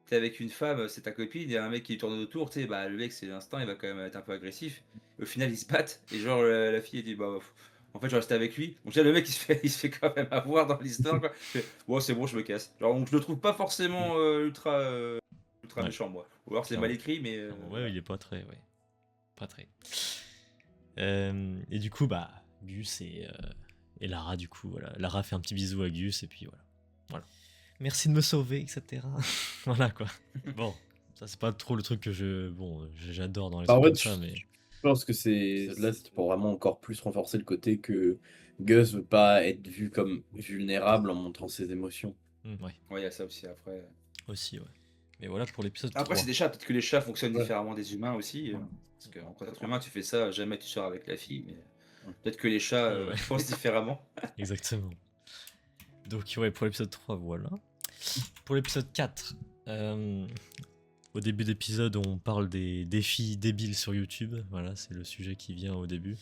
T'es avec une femme, c'est ta copine, il y a un mec qui lui tourne autour, tu sais, bah le mec c'est l'instinct, il va quand même être un peu agressif. Au final ils se battent, et genre la fille elle dit bah en fait je reste avec lui. Donc là le mec il se fait quand même avoir dans l'histoire quoi. Il fait, bon c'est bon je me casse. Genre donc je le trouve pas forcément ultra méchant moi. Ou alors c'est mal écrit mais... Ouais, il est pas très, ouais. Pas très. Et du coup bah Gus et Lara du coup, voilà. Lara fait un petit bisou à Gus et puis voilà. Merci de me sauver, etc. Voilà quoi. Bon, ça c'est pas trop le truc que j'adore dans les trucs comme ça, mais... Je pense que là, c'était pour vraiment encore plus renforcer le côté que Gus veut pas être vu comme vulnérable en montrant ses émotions. Ouais, il y a ça aussi après. Aussi, ouais. Mais voilà pour l'épisode 3. Après, c'est des chats, peut-être que les chats fonctionnent différemment des humains aussi. Parce qu'en tant qu'être humain, tu fais ça, jamais tu sors avec la fille. Mais peut-être que les chats pensent différemment. Exactement. Donc, ouais, pour l'épisode 3, voilà. Pour l'épisode 4, Euh, Au début d'épisode, on parle des défis débiles sur YouTube. Voilà, c'est le sujet qui vient au début.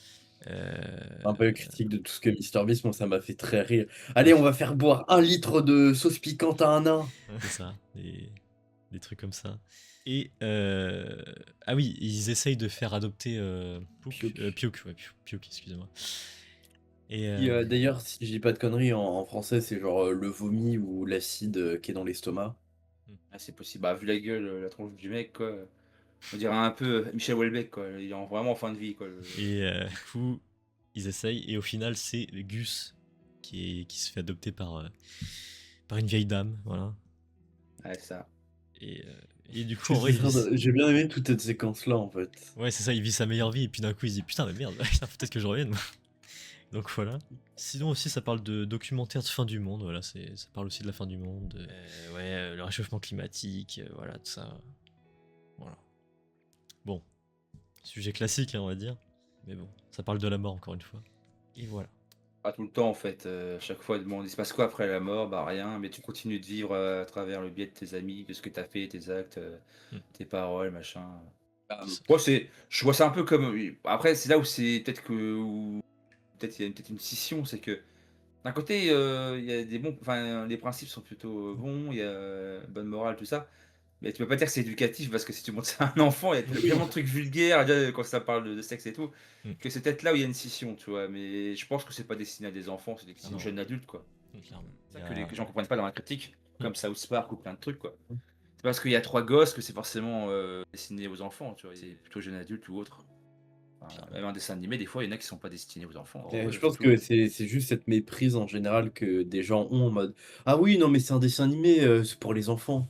Un peu critique de tout ce que MrBeast, moi ça m'a fait très rire. Oui, Allez, on va faire boire 1 litre de sauce piquante à un nain. c'est ça, des trucs comme ça. Et ah oui, ils essayent de faire adopter Piouk. Piouk, ouais, Piouk, excusez-moi. Et Qui, d'ailleurs, si je dis pas de conneries, en français, c'est genre le vomi ou l'acide qui est dans l'estomac. Ah, c'est possible. Bah, vu la gueule, la tronche du mec, quoi. On dirait un peu Michel Houellebecq, quoi. Il est vraiment en fin de vie, quoi. du coup, ils essayent, et au final, c'est Gus qui se fait adopter par une vieille dame, voilà. Ouais, ça. Et, euh, et du coup, en vrai, J'ai bien aimé toute cette séquence-là, en fait. ouais, c'est ça, il vit sa meilleure vie, et puis d'un coup, il se dit putain, mais merde, putain, peut-être que je revienne. moi. Donc voilà. Sinon aussi, ça parle de documentaire de fin du monde, voilà, ça parle aussi de la fin du monde, le réchauffement climatique, voilà, tout ça. Voilà. Bon, sujet classique, hein, on va dire. Mais bon, ça parle de la mort encore une fois. Et voilà. Pas tout le temps, en fait. Chaque fois, bon, il se passe quoi après la mort? Bah, rien. Mais tu continues de vivre à travers le biais de tes amis, de ce que tu as fait, tes actes, Hmm. tes paroles, machin. C'est ça. Moi, je vois ça un peu comme. Après, c'est là où c'est peut-être que. Peut-être il y a peut-être une scission, c'est que d'un côté, il y a des bons. Enfin, les principes sont plutôt bons, il y a bonne morale, tout ça. Mais tu peux pas dire que c'est éducatif parce que si tu montres ça à un enfant, il y a tellement de trucs vulgaires déjà, quand ça parle de sexe et tout, Hmm. que c'est peut-être là où il y a une scission, tu vois. Mais je pense que c'est pas destiné à des enfants, c'est destiné Ah aux non. jeunes adultes, quoi. Clairement. C'est Il ça y que a- les gens comprennent pas dans la critique, Hmm. comme South Park ou plein de trucs, quoi. C'est parce qu'il y a 3 gosses que c'est forcément destiné aux enfants, tu vois. C'est plutôt jeunes adultes ou autres. Enfin, Clairement. même un dessin animé, des fois, il y en a qui sont pas destinés aux enfants. Je pense que c'est juste cette méprise en général que des gens ont en mode ah oui, non, mais c'est un dessin animé, c'est pour les enfants.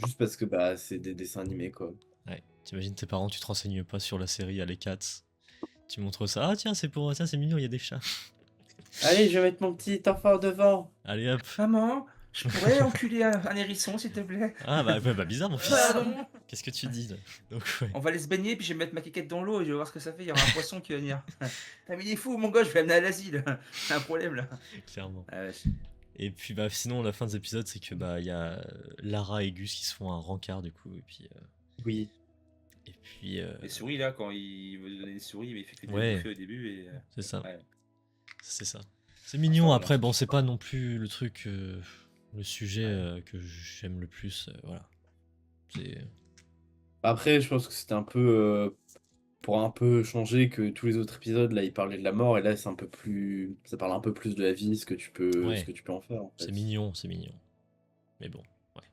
Juste parce que bah, c'est des dessins animés, quoi. Ouais. T'imagines tes parents, tu te renseignes pas sur la série Alley Cats. Tu montres ça. Ah tiens, c'est mignon, il y a des chats. Allez, je vais mettre mon petit enfant devant. Allez hop. Maman, je pourrais enculer un hérisson, s'il te plaît? Ah bah bizarre mon fils. Pardon. Qu'est-ce que tu dis là? Donc ouais. On va aller se baigner, puis je vais mettre ma quéquette dans l'eau et je vais voir ce que ça fait. Il y aura un poisson qui va venir. T'as mis des fous, mon gars, je vais l'amener à l'asile. C'est un problème là. Clairement. Ah ouais. Et puis bah sinon la fin des épisodes c'est que bah il y a Lara et Gus qui se font un rencard du coup Oui. et puis Les souris là, quand il veut donner des souris, mais il fait que des Ouais. bouffer au début. Et, c'est ça. ouais. C'est ça. C'est mignon Enfin, après non. bon c'est pas non plus le truc le sujet que j'aime le plus voilà. C'est Après, je pense que c'était un peu pour un peu changer que tous les autres épisodes, là, ils parlaient de la mort, et là, c'est un peu plus. Ça parle un peu plus de la vie, ce que tu peux, Ouais. ce que tu peux en faire, en fait. c'est mignon. Mais bon, ouais.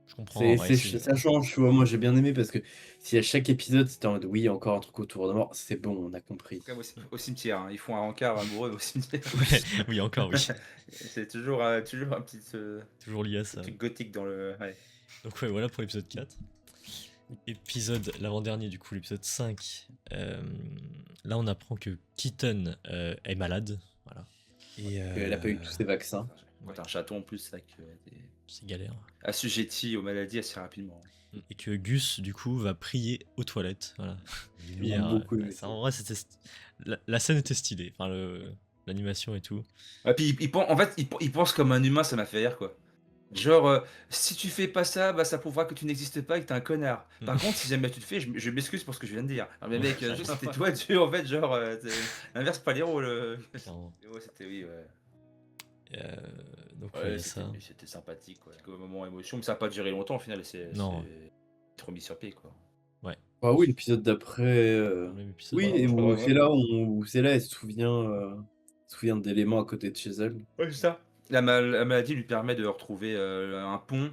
Je comprends en vrai, Ça change, tu vois. Moi, j'ai bien aimé parce que si à chaque épisode, c'était en mode oui, encore un truc autour de la mort, c'est bon, on a compris. En tout cas, au cimetière, hein. Ils font un rencard amoureux au cimetière. Ouais, oui encore oui. C'est toujours, toujours un petit Toujours lié à ça. truc gothique dans le. Ouais. Donc ouais, voilà pour l'épisode 4. Épisode, l'avant-dernier du coup, l'épisode 5. Là on apprend que Keaton est malade. Voilà. Et Elle a pas eu tous ses vaccins. Quand t'as un chaton en plus, c'est vrai que t'es c'est galère. assujetti aux maladies assez rapidement. Et que Gus du coup va prier aux toilettes. Voilà. J'aime beaucoup aimé ça, ça. en vrai c'était la scène était stylée. Enfin l'animation et tout. Et puis en fait, il pense comme un humain, ça m'a fait rire quoi. Genre, si tu fais pas ça, bah ça prouvera que tu n'existes pas et que t'es un connard. Par contre, si jamais tu le fais, je m'excuse pour ce que je viens de dire. Alors, mais mec, juste c'était toi, tu en fait, genre, l'inverse, pas les rôles. Clairement. Ouais, c'était, oui, ouais. Donc Ouais, ouais, ça. c'était sympathique quoi. Au moment émotion, mais ça a pas duré longtemps au final, Non. c'est trop mis sur pied quoi. Ah oui, l'épisode d'après. Le même épisode. Oui, Ouais, et je où crois, c'est là, elle se souvient d'éléments à côté de chez elle. Ouais, c'est ça. La maladie lui permet de retrouver un pont.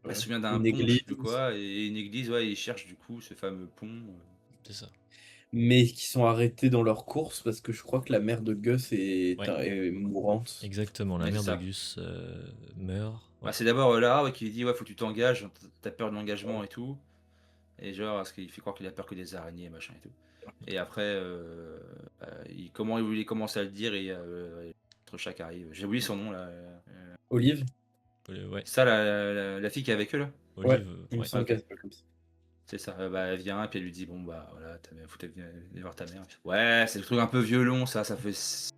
Elle se souvient d'un Une pont, je sais église. plus quoi, et une église, ouais, il cherche du coup ce fameux pont. C'est ça. Mais qui sont arrêtés dans leur course parce que je crois que la mère de Gus est, Ouais. est mourante. Exactement, la Ouais, mère c'est ça. de Gus meurt. Bah, Ouais. c'est d'abord Lara qui lui dit ouais faut que tu t'engages, t'as peur de l'engagement et tout. Et genre parce qu'il fait croire qu'il a peur que des araignées machin et tout. Et après il commence à le dire et notre chat qui arrive. J'ai oublié son nom là. Olive? Ouais. C'est ça la fille qui est avec eux là. Olive, Ouais, il me ouais. semble ok. qu'elle s'appelle comme ça. C'est ça. Bah elle vient puis elle lui dit bon bah voilà ta mère, faut que tu viennes voir ta mère. Ouais c'est le truc un peu violon ça fait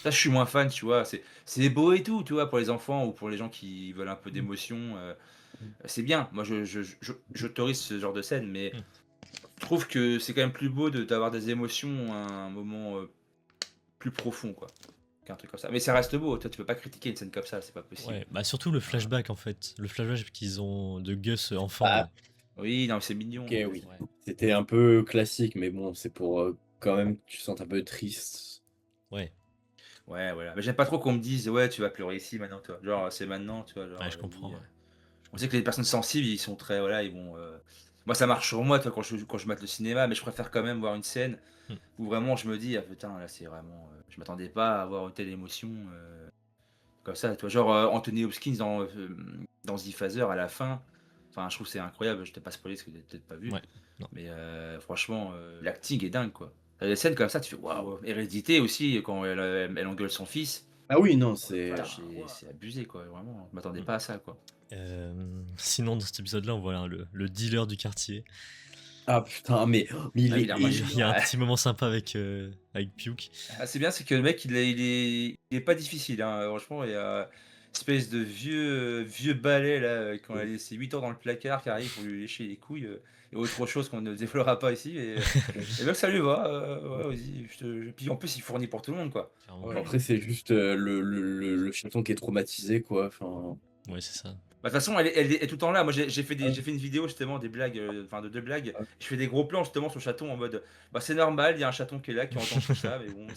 Ça, je suis moins fan, tu vois. C'est beau et tout, tu vois, pour les enfants ou pour les gens qui veulent un peu Mm. d'émotion. Mm. C'est bien. Moi, j'autorise ce genre de scène, mais Mm. je trouve que c'est quand même plus beau d'avoir des émotions à un moment plus profond, quoi, qu'un truc comme ça. Mais ça reste beau. Toi, tu peux pas critiquer une scène comme ça, c'est pas possible. Ouais, bah surtout le Voilà. flashback en fait. Le flashback qu'ils ont de Gus enfant Ah, là. Oui, non, mais c'est mignon. ok, oui. Ouais. C'était un peu classique, mais bon, c'est pour quand même que tu te sentes un peu triste. Ouais, Ouais, voilà. Mais j'aime pas trop qu'on me dise, ouais, tu vas pleurer ici maintenant, toi. Genre, c'est maintenant, tu vois. Genre, ouais, je vas-y, comprends. Ouais. On sait que les personnes sensibles, ils sont très, voilà, ils vont. Moi, ça marche sur moi, toi, quand je mate le cinéma, mais je préfère quand même voir une scène Mm. où vraiment je me dis, ah putain, là, c'est vraiment. Je m'attendais pas à avoir une telle émotion comme ça, tu vois. Genre, Anthony Hopkins dans The Phaser à la fin. Enfin, je trouve que c'est incroyable. Je t'ai pas spoilé parce que tu peut-être pas vu. Ouais. Non. Mais franchement, l'acting est dingue, quoi. T'as des scènes comme ça, tu fais waouh. Hérédité aussi, quand elle engueule son fils. Ah oui, non, Oh la c'est. vache, c'est abusé, quoi. Vraiment, je m'attendais Mm. pas à ça, quoi. Sinon, dans cet épisode-là, on voit hein, le dealer du quartier. Ah putain, mais il Ah oui, est. il a Il, remarqué. il y a un petit moment sympa avec Puke. Ah, c'est bien, c'est que le mec, il est pas difficile, hein. Franchement, il y a espèce de vieux balai là, qu'on a laissé 8 ans dans le placard, qui arrive pour lui lécher les couilles. Et autre chose qu'on ne développera pas ici. Et mec, ça lui va. Ouais, vas-y. Puis en plus, il fournit pour tout le monde, quoi. Clairement. Ouais, après, c'est juste le chaton qui est traumatisé, quoi. Enfin. Ouais, c'est ça. Bah, de toute façon, elle est tout le temps là. Moi, j'ai fait une vidéo justement des blagues, enfin de deux blagues. Je fais des gros plans justement sur le chaton en mode, bah c'est normal, il y a un chaton qui est là, qui entend tout ça, mais bon,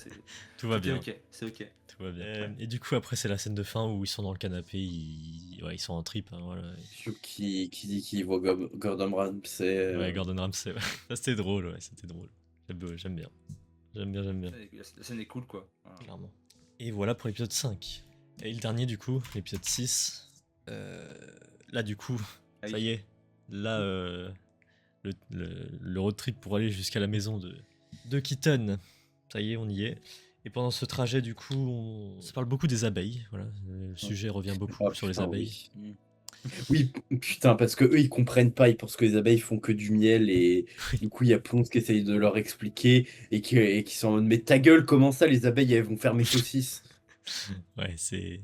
Tout va tout est bien. ok, c'est ok. Tout va bien. Et du coup, après, c'est la scène de fin où ils sont dans le canapé, ouais, ils sont en trip. Hein, voilà. Hugh qui dit qu'il voit Gordon Ramsay. Ouais, Gordon Ramsay. Ouais. Ça, c'était drôle, ouais, c'était drôle. J'aime bien. J'aime bien, La scène est cool, quoi. Voilà. clairement. Et voilà pour l'épisode 5. Et le dernier, du coup, l'épisode 6. Là, du coup, Ah ça oui. y est. Là, le road trip pour aller jusqu'à la maison de Keaton. Ça y est, on y est. Et pendant ce trajet, du coup, ça parle beaucoup des abeilles. Voilà, le sujet revient beaucoup Ah, sur les putain, abeilles. oui. Oui, putain, parce que eux ils comprennent pas, ils pensent que les abeilles font que du miel et du coup il y a Ponce qui essaye de leur expliquer et qui sont en mode mais ta gueule, comment ça les abeilles elles vont faire mes saucisses? Ouais, c'est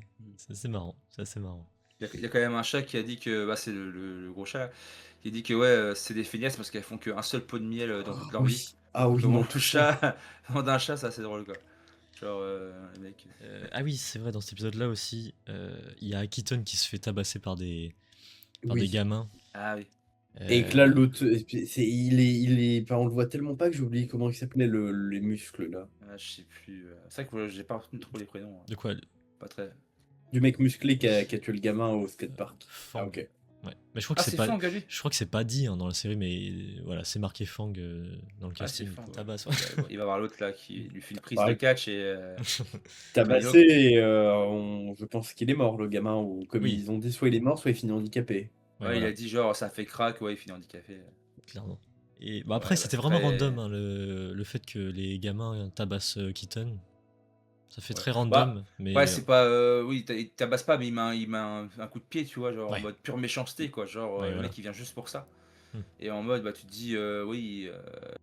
assez marrant. C'est assez marrant. Il y a quand même un chat qui a dit que, bah, c'est le gros chat, qui dit que ouais, c'est des feignasses parce qu'elles font qu'un seul pot de miel dans toute leur vie. Oui, ah oui, Comment non, le tout ça. chat, d'un chat, ça c'est drôle, quoi. Genre, le mec. Ah oui, c'est vrai, dans cet épisode-là aussi, il y a Keaton qui se fait tabasser par des Oui. gamins. Ah oui. Et que là l'autre, il est, enfin, on le voit tellement pas que j'ai oublié comment il s'appelait les muscles là. Ah, je sais plus. C'est vrai que j'ai pas retenu trop les prénoms. De quoi Pas très. Du mec musclé qui a tué le gamin au skatepark. Fang. Ah ok. Ouais. Mais je crois que Ah, c'est c'est pas. Fang, lui. Je crois que c'est pas dit hein, dans la série, mais voilà, c'est marqué Fang dans le Ah, c'est casting. Fang. Ouais. Tabasse, ouais. Il va voir l'autre là qui lui fait une prise Ouais. de catch et. Tabassé et je pense qu'il est mort le gamin ou comme Oui. ils ont dit soit il est mort soit il finit handicapé. Ouais, Ouais, il voilà, a dit genre ça fait crack, ouais, il finit handicapé. clairement. Et bah, après, Ouais, bah, c'était c'est vraiment très- random hein, le fait que les gamins tabassent Keaton. Ça fait Ouais. très random, mais Ouais, c'est pas. Oui, il tabasse pas, mais il met un coup de pied, tu vois, genre Ouais. en mode pure méchanceté, quoi. Genre, Ouais, le voilà. mec il vient juste pour ça. Hmm. Et en mode, bah, tu te dis, oui,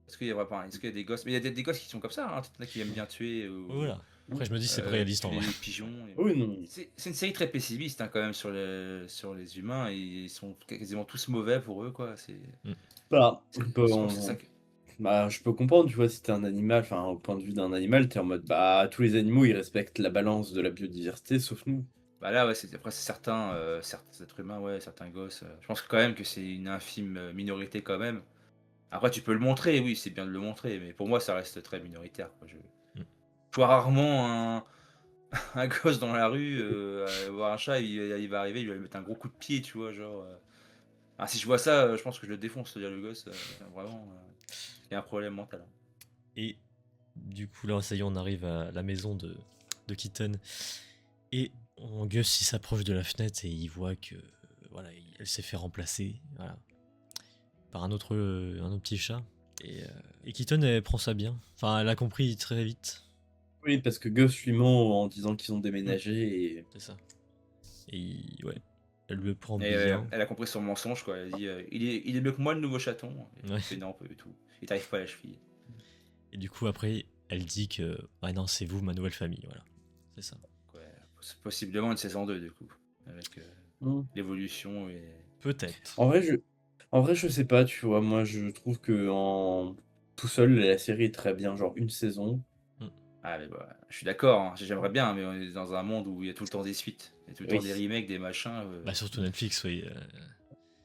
est-ce qu'il y a vraiment, est-ce qu'il y a des gosses. Mais il y a des gosses qui sont comme ça, hein. T'en as qui aiment bien tuer. Ouais, voilà. Après, je me dis, c'est réaliste en tuer vrai. les pigeons. Oui non. C'est une série très pessimiste, hein, quand même, sur les humains. Et ils sont quasiment tous mauvais pour eux, quoi. Bah, Je pense que c'est ça. bah, je peux comprendre, tu vois, si t'es un animal, enfin au point de vue d'un animal, t'es en mode bah tous les animaux ils respectent la balance de la biodiversité sauf nous. Bah là, ouais, après, c'est certains êtres humains, ouais, certains gosses. Je pense quand même que c'est une infime minorité, quand même. Après, tu peux le montrer, oui, c'est bien de le montrer, mais pour moi, ça reste très minoritaire, quoi. Mm. Je vois rarement un gosse dans la rue voir un chat, il va arriver, il va lui mettre un gros coup de pied, tu vois, genre. Ah, si je vois ça, je pense que je le défonce, c'est-à-dire le gosse, vraiment, il y a un problème mental, hein. Et du coup, là, ça y est, on arrive à la maison de Keaton. Et Gus, il s'approche de la fenêtre et il voit que voilà, elle s'est fait remplacer voilà, par un autre petit chat. Et Keaton, elle prend ça bien. Enfin, elle a compris très vite. Oui parce que Gus lui ment en disant qu'ils ont déménagé et C'est ça. Et ouais, elle le prend Et bien. elle a compris son mensonge, quoi. Elle a dit il est mieux que moi, le nouveau chaton. Et Ouais. il fait non, pas du tout. Il t'arrive pas à la cheville. Et du coup, après, elle dit que ouais, non, c'est vous, ma nouvelle famille. Voilà. c'est ça. Ouais, possiblement une saison 2 du coup, avec Mm. l'évolution et... Peut-être. En vrai, je sais pas, tu vois. Moi, je trouve que tout seul, la série est très bien. Genre une saison. Ah mais bah, je suis d'accord, hein, j'aimerais bien, mais on est dans un monde où il y a tout le temps des suites, il y a tout le temps des Oui. remakes, des machins. Bah, surtout Netflix, oui.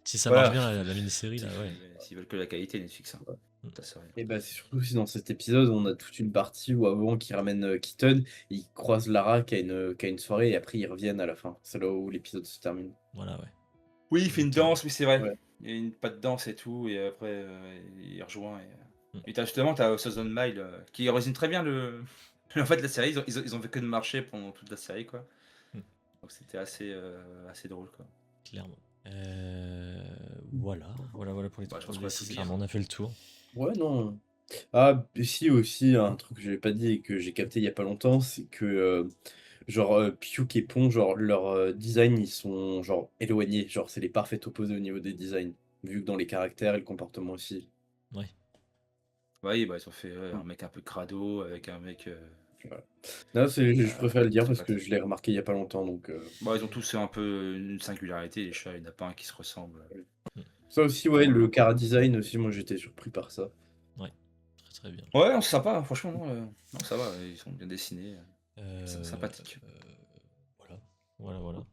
Si ça marche Voilà, bien, la mini-série, là, ouais. s'ils veulent que la qualité Netflix, hein. Mm. Ça serait... Et bah, c'est surtout si dans cet épisode, on a toute une partie où avant qu'ils ramènent Keaton, ils croisent Lara qui a une soirée et après ils reviennent à la fin. C'est là où l'épisode se termine. Voilà, ouais. Oui, il fait une Exactement. danse, oui c'est vrai. Ouais. Il y a une pas de danse et tout, et après il rejoint. Mm. Et t'as Southern Mile qui résume très bien le. En fait, la série, ils ont fait que de marcher pendant toute la série, quoi. Mm. Donc c'était assez drôle, quoi. Clairement. Voilà pour les Bah, je pour pense qu'on les a tout six. dit, Clairement, hein. on a fait le tour. Ouais, non. Ah, et si aussi, un truc que j'avais pas dit et que j'ai capté il y a pas longtemps, c'est que genre Pyuk et Pon, genre leur design, ils sont genre éloignés. Genre c'est les parfaits opposés au niveau des designs. Vu que dans les caractères et le comportement aussi. Ouais. Oui, bah, ils ont fait Mm. un mec un peu crado avec un mec. Voilà. Non, je préfère le dire C'est parce pas que très- je l'ai remarqué il y a pas longtemps. Donc, Bah, ils ont tous un peu une singularité, les chats, il n'y en a pas un qui se ressemble. Mm. ça aussi, ouais, Voilà. le cara design aussi, moi j'étais surpris par ça. Ouais. Très très bien. Ouais, non, c'est sympa, franchement, non, ça va, ils sont bien dessinés, Euh, sympathiques. voilà.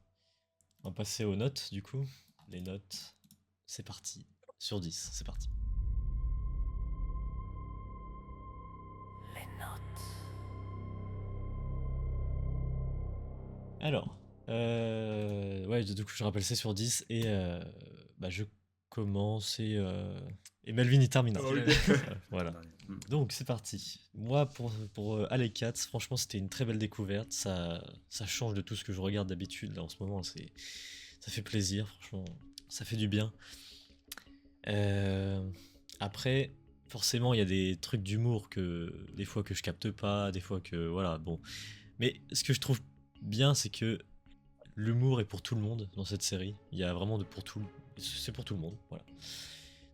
On va passer aux notes, du coup. Les notes, c'est parti. Sur 10, c'est parti. Alors, ouais, du coup, je rappelle, c'est sur 10 et bah, je commence et Melvin y terminera. Voilà. Mm. Donc, c'est parti. Moi, pour Alley Cats, franchement, c'était une très belle découverte. Ça change de tout ce que je regarde d'habitude. Là, en ce moment, ça fait plaisir, franchement. Ça fait du bien. Après, forcément, il y a des trucs d'humour des fois que je capte pas, des fois que voilà, bon. Mais ce que je trouve bien, c'est que l'humour est pour tout le monde dans cette série. Il y a vraiment c'est pour tout le monde, voilà.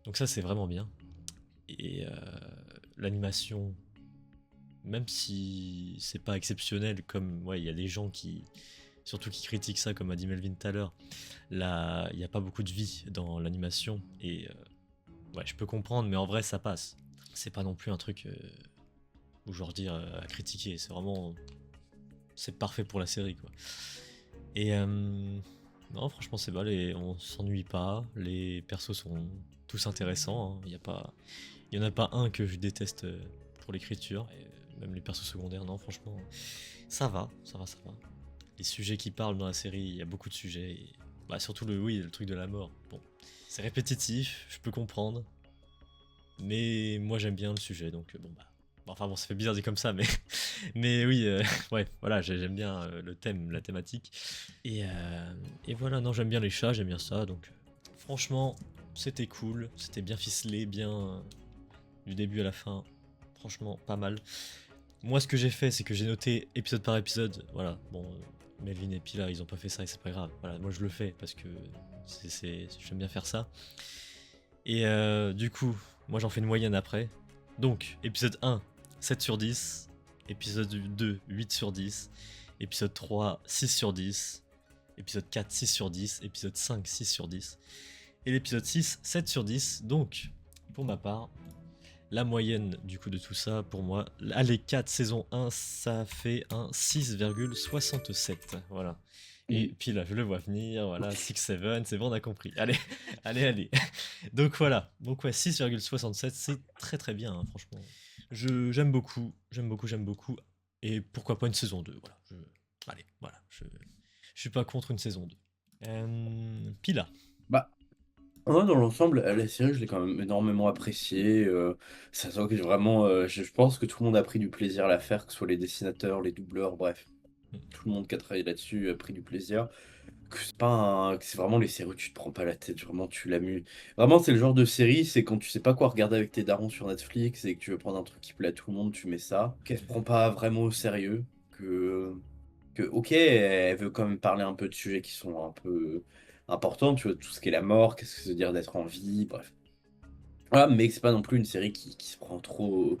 Donc ça, c'est vraiment bien. Et l'animation, même si c'est pas exceptionnel, comme ouais, il y a des gens surtout qui critiquent ça, comme a dit Melvin tout à l'heure. Là, il n'y a pas beaucoup de vie dans l'animation et ouais, je peux comprendre, mais en vrai, ça passe. C'est pas non plus un truc où genre dire à critiquer. C'est parfait pour la série, quoi. Et non, franchement, c'est bon. On s'ennuie pas. Les persos sont tous intéressants. Hein. Il y en a pas un que je déteste pour l'écriture. Et même les persos secondaires, non, franchement, ça va. Les sujets qui parlent dans la série, il y a beaucoup de sujets. Et, bah, surtout le truc de la mort. Bon, c'est répétitif, je peux comprendre. Mais moi j'aime bien le sujet, donc bon bah. Enfin bon, ça fait bizarre dit comme ça, mais mais oui, ouais, voilà, j'aime bien le thème, la thématique. Et voilà, non, j'aime bien les chats, j'aime bien ça, donc franchement, c'était cool, c'était bien ficelé, bien du début à la fin, franchement, pas mal. Moi, ce que j'ai fait, c'est que j'ai noté épisode par épisode, voilà, bon, Melvin et Pilar, ils ont pas fait ça et c'est pas grave, voilà, moi je le fais parce que j'aime bien faire ça. Et du coup, moi j'en fais une moyenne après. Donc, épisode 1, 7 sur 10. Épisode 2, 8 sur 10. Épisode 3, 6 sur 10. Épisode 4, 6 sur 10. Épisode 5, 6 sur 10. Et l'épisode 6, 7 sur 10. Donc, pour ma part, la moyenne du coup de tout ça, pour moi, Allez 4 saison 1, ça fait un 6,67. Voilà. Et puis là, je le vois venir, voilà, 6-7, c'est bon, on a compris. Allez. Donc voilà, donc ouais, 6,67, c'est très très bien, hein, franchement. J'aime beaucoup. Et pourquoi pas une saison 2, voilà. Allez, voilà, je suis pas contre une saison 2. Pila. Bah, moi, dans l'ensemble, la série, je l'ai quand même énormément appréciée. Ça sent que vraiment, je pense que tout le monde a pris du plaisir à la faire, que ce soit les dessinateurs, les doubleurs, bref. Tout le monde qui a travaillé là-dessus a pris du plaisir. Que c'est vraiment les séries où tu te prends pas la tête, vraiment tu l'amuses. Vraiment, c'est le genre de série, c'est quand tu sais pas quoi regarder avec tes darons sur Netflix et que tu veux prendre un truc qui plaît à tout le monde, tu mets ça. Qu'elle se prend pas vraiment au sérieux, ok, elle veut quand même parler un peu de sujets qui sont un peu importants, tu vois, tout ce qui est la mort, qu'est-ce que ça veut dire d'être en vie, bref. Voilà, mais c'est pas non plus une série qui se prend trop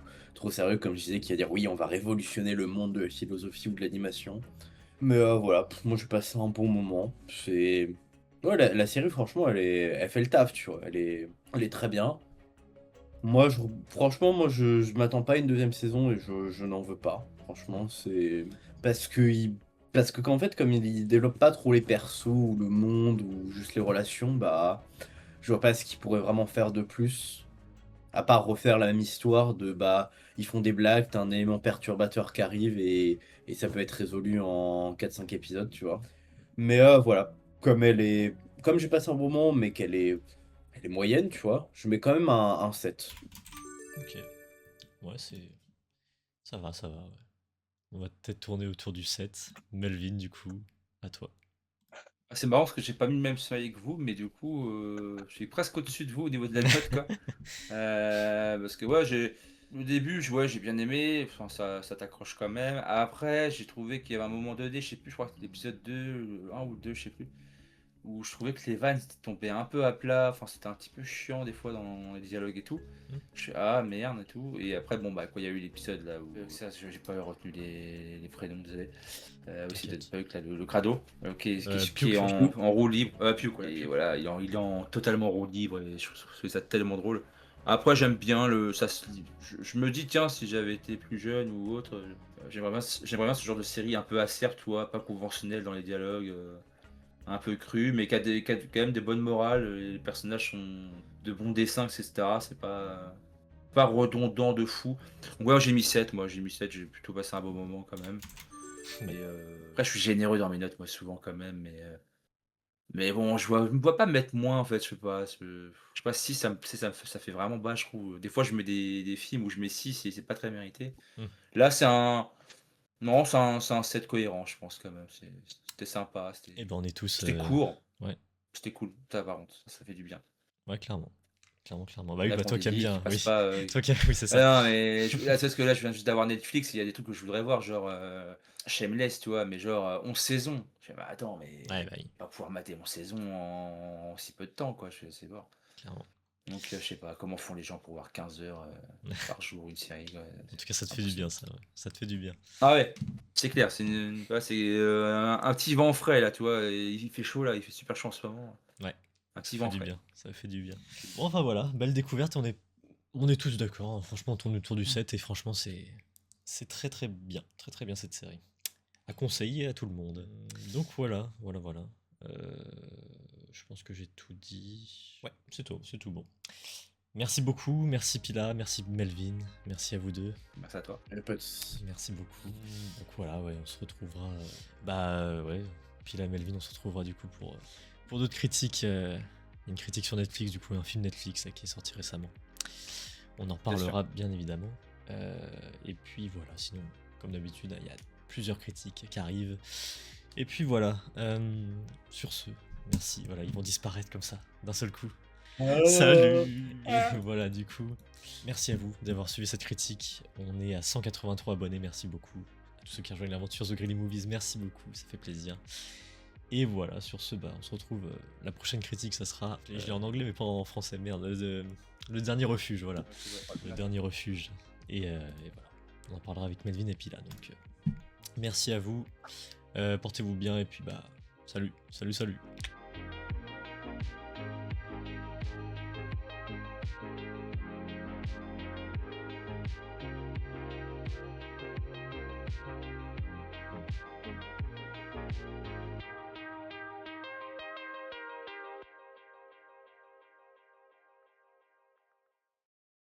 sérieux, comme je disais, qui va dire oui, on va révolutionner le monde de la philosophie ou de l'animation. Mais voilà, moi j'ai passé un bon moment. C'est. Ouais, la série, franchement, elle fait le taf, tu vois. Elle est très bien. Moi, franchement, je m'attends pas à une deuxième saison et je n'en veux pas. Franchement, c'est. Parce que, parce que qu'en fait, comme il développe pas trop les persos ou le monde ou juste les relations, bah. Je vois pas ce qu'il pourrait vraiment faire de plus. À part refaire la même histoire de bah ils font des blagues, t'as un élément perturbateur qui arrive et ça peut être résolu en 4-5 épisodes, tu vois. Mais voilà, comme elle est. Comme j'ai passé un bon moment, mais elle est moyenne, tu vois, je mets quand même un 7. Ok. Ouais, ça va, ouais. On va peut-être tourner autour du 7. Melvin, du coup, à toi. Ah, c'est marrant parce que j'ai pas mis le même seuil que vous, mais du coup, je suis presque au-dessus de vous au niveau de la note, quoi. Parce que ouais, au début, ouais, j'ai bien aimé, enfin, ça t'accroche quand même. Après, j'ai trouvé qu'il y avait un moment donné, je sais plus, je crois que c'était l'épisode 2, 1 ou 2, je sais plus, où je trouvais que les vannes tombaient un peu à plat, enfin, c'était un petit peu chiant des fois dans les dialogues et tout. Hmm. Je suis ah merde et tout. Et après, bon, bah, quand il y a eu l'épisode là où ça, j'ai pas retenu les prénoms, désolé. Aussi de T'inquiète. Punk, là, le crado, qui Piouk. est en roue libre. Puke, ouais, et voilà, il est en totalement roue libre et je trouve ça tellement drôle. Après, j'aime bien ça se lit. Je me dis, tiens, si j'avais été plus jeune ou autre, j'aimerais bien ce genre de série un peu acerbe, tu vois, pas conventionnelle dans les dialogues, un peu cru, mais qui a quand même des bonnes morales. Les personnages sont de bons dessins, etc. C'est pas redondant de fou. Donc, ouais, j'ai mis 7, moi, j'ai mis 7, j'ai plutôt passé un bon moment quand même. Ouais. Et après, je suis généreux dans mes notes, moi, souvent quand même. Mais bon, je me vois pas mettre moins, en fait. Je sais pas si ça fait vraiment bas, je trouve. Des fois, je mets des films où je mets 6 et c'est pas très mérité. Hmm. Là, c'est un. Non, c'est un 7 cohérent, je pense, quand même. C'était sympa. Eh ben, on est tous. C'était court. Ouais, C'était cool. Ça, par contre, ça fait du bien. ouais, clairement. Clairement. Bah oui, Là, bah quand on toi qui aimes dit qu'il bien, passe oui. pas. Toi qui oui, c'est ça. Ah non, mais là, c'est parce que là, je viens juste d'avoir Netflix, il y a des trucs que je voudrais voir, genre Shameless, tu vois, mais genre 11 saisons. Je fais, bah attends, Ouais, mais bah oui, pas pouvoir mater 11 saisons en si peu de temps, quoi, c'est bon. clairement. Donc, je sais pas, comment font les gens pour voir 15 heures par jour une série, quoi, En tout cas, ça te c'est fait du bien, impossible. ça. Ouais. Ça te fait du bien. Ah ouais, c'est clair, c'est un petit vent frais, là, tu vois, et il fait chaud, là, il fait super chaud en ce moment. Ouais, Un ça petit fait vent du frais. bien. Ça fait du bien. Bon, enfin voilà, belle découverte. On est tous d'accord, hein. Franchement, on tourne autour du 7 et franchement, c'est très très bien. Très très bien cette série. À conseiller à tout le monde. Donc voilà. Euh, je pense que j'ai tout dit. Ouais, c'est tout bon. Merci beaucoup, merci Pila, merci Melvin, merci à vous deux. Merci à toi. Y a pas de souci. Merci beaucoup. Donc voilà, ouais, on se retrouvera. Ouais, Pila, Melvin, on se retrouvera du coup pour d'autres critiques. Une critique sur Netflix, du coup, un film Netflix là, qui est sorti récemment. On en Bien sûr. reparlera bien évidemment. Et puis voilà, sinon, comme d'habitude, il y a plusieurs critiques qui arrivent. Et puis voilà, sur ce, merci. Voilà, ils vont disparaître comme ça, d'un seul coup. Salut. Et voilà, du coup, merci à vous d'avoir suivi cette critique. On est à 183 abonnés, merci beaucoup. À tous ceux qui ont rejoint l'aventure The Greedy Movies, merci beaucoup, ça fait plaisir. Et voilà, sur ce, on se retrouve. La prochaine critique, ça sera. Je l'ai en anglais, mais pas en français, merde. Le dernier refuge, voilà. Le dernier refuge. Et voilà. On en parlera avec Melvin et Pila. Donc, merci à vous. Portez-vous bien, et puis salut.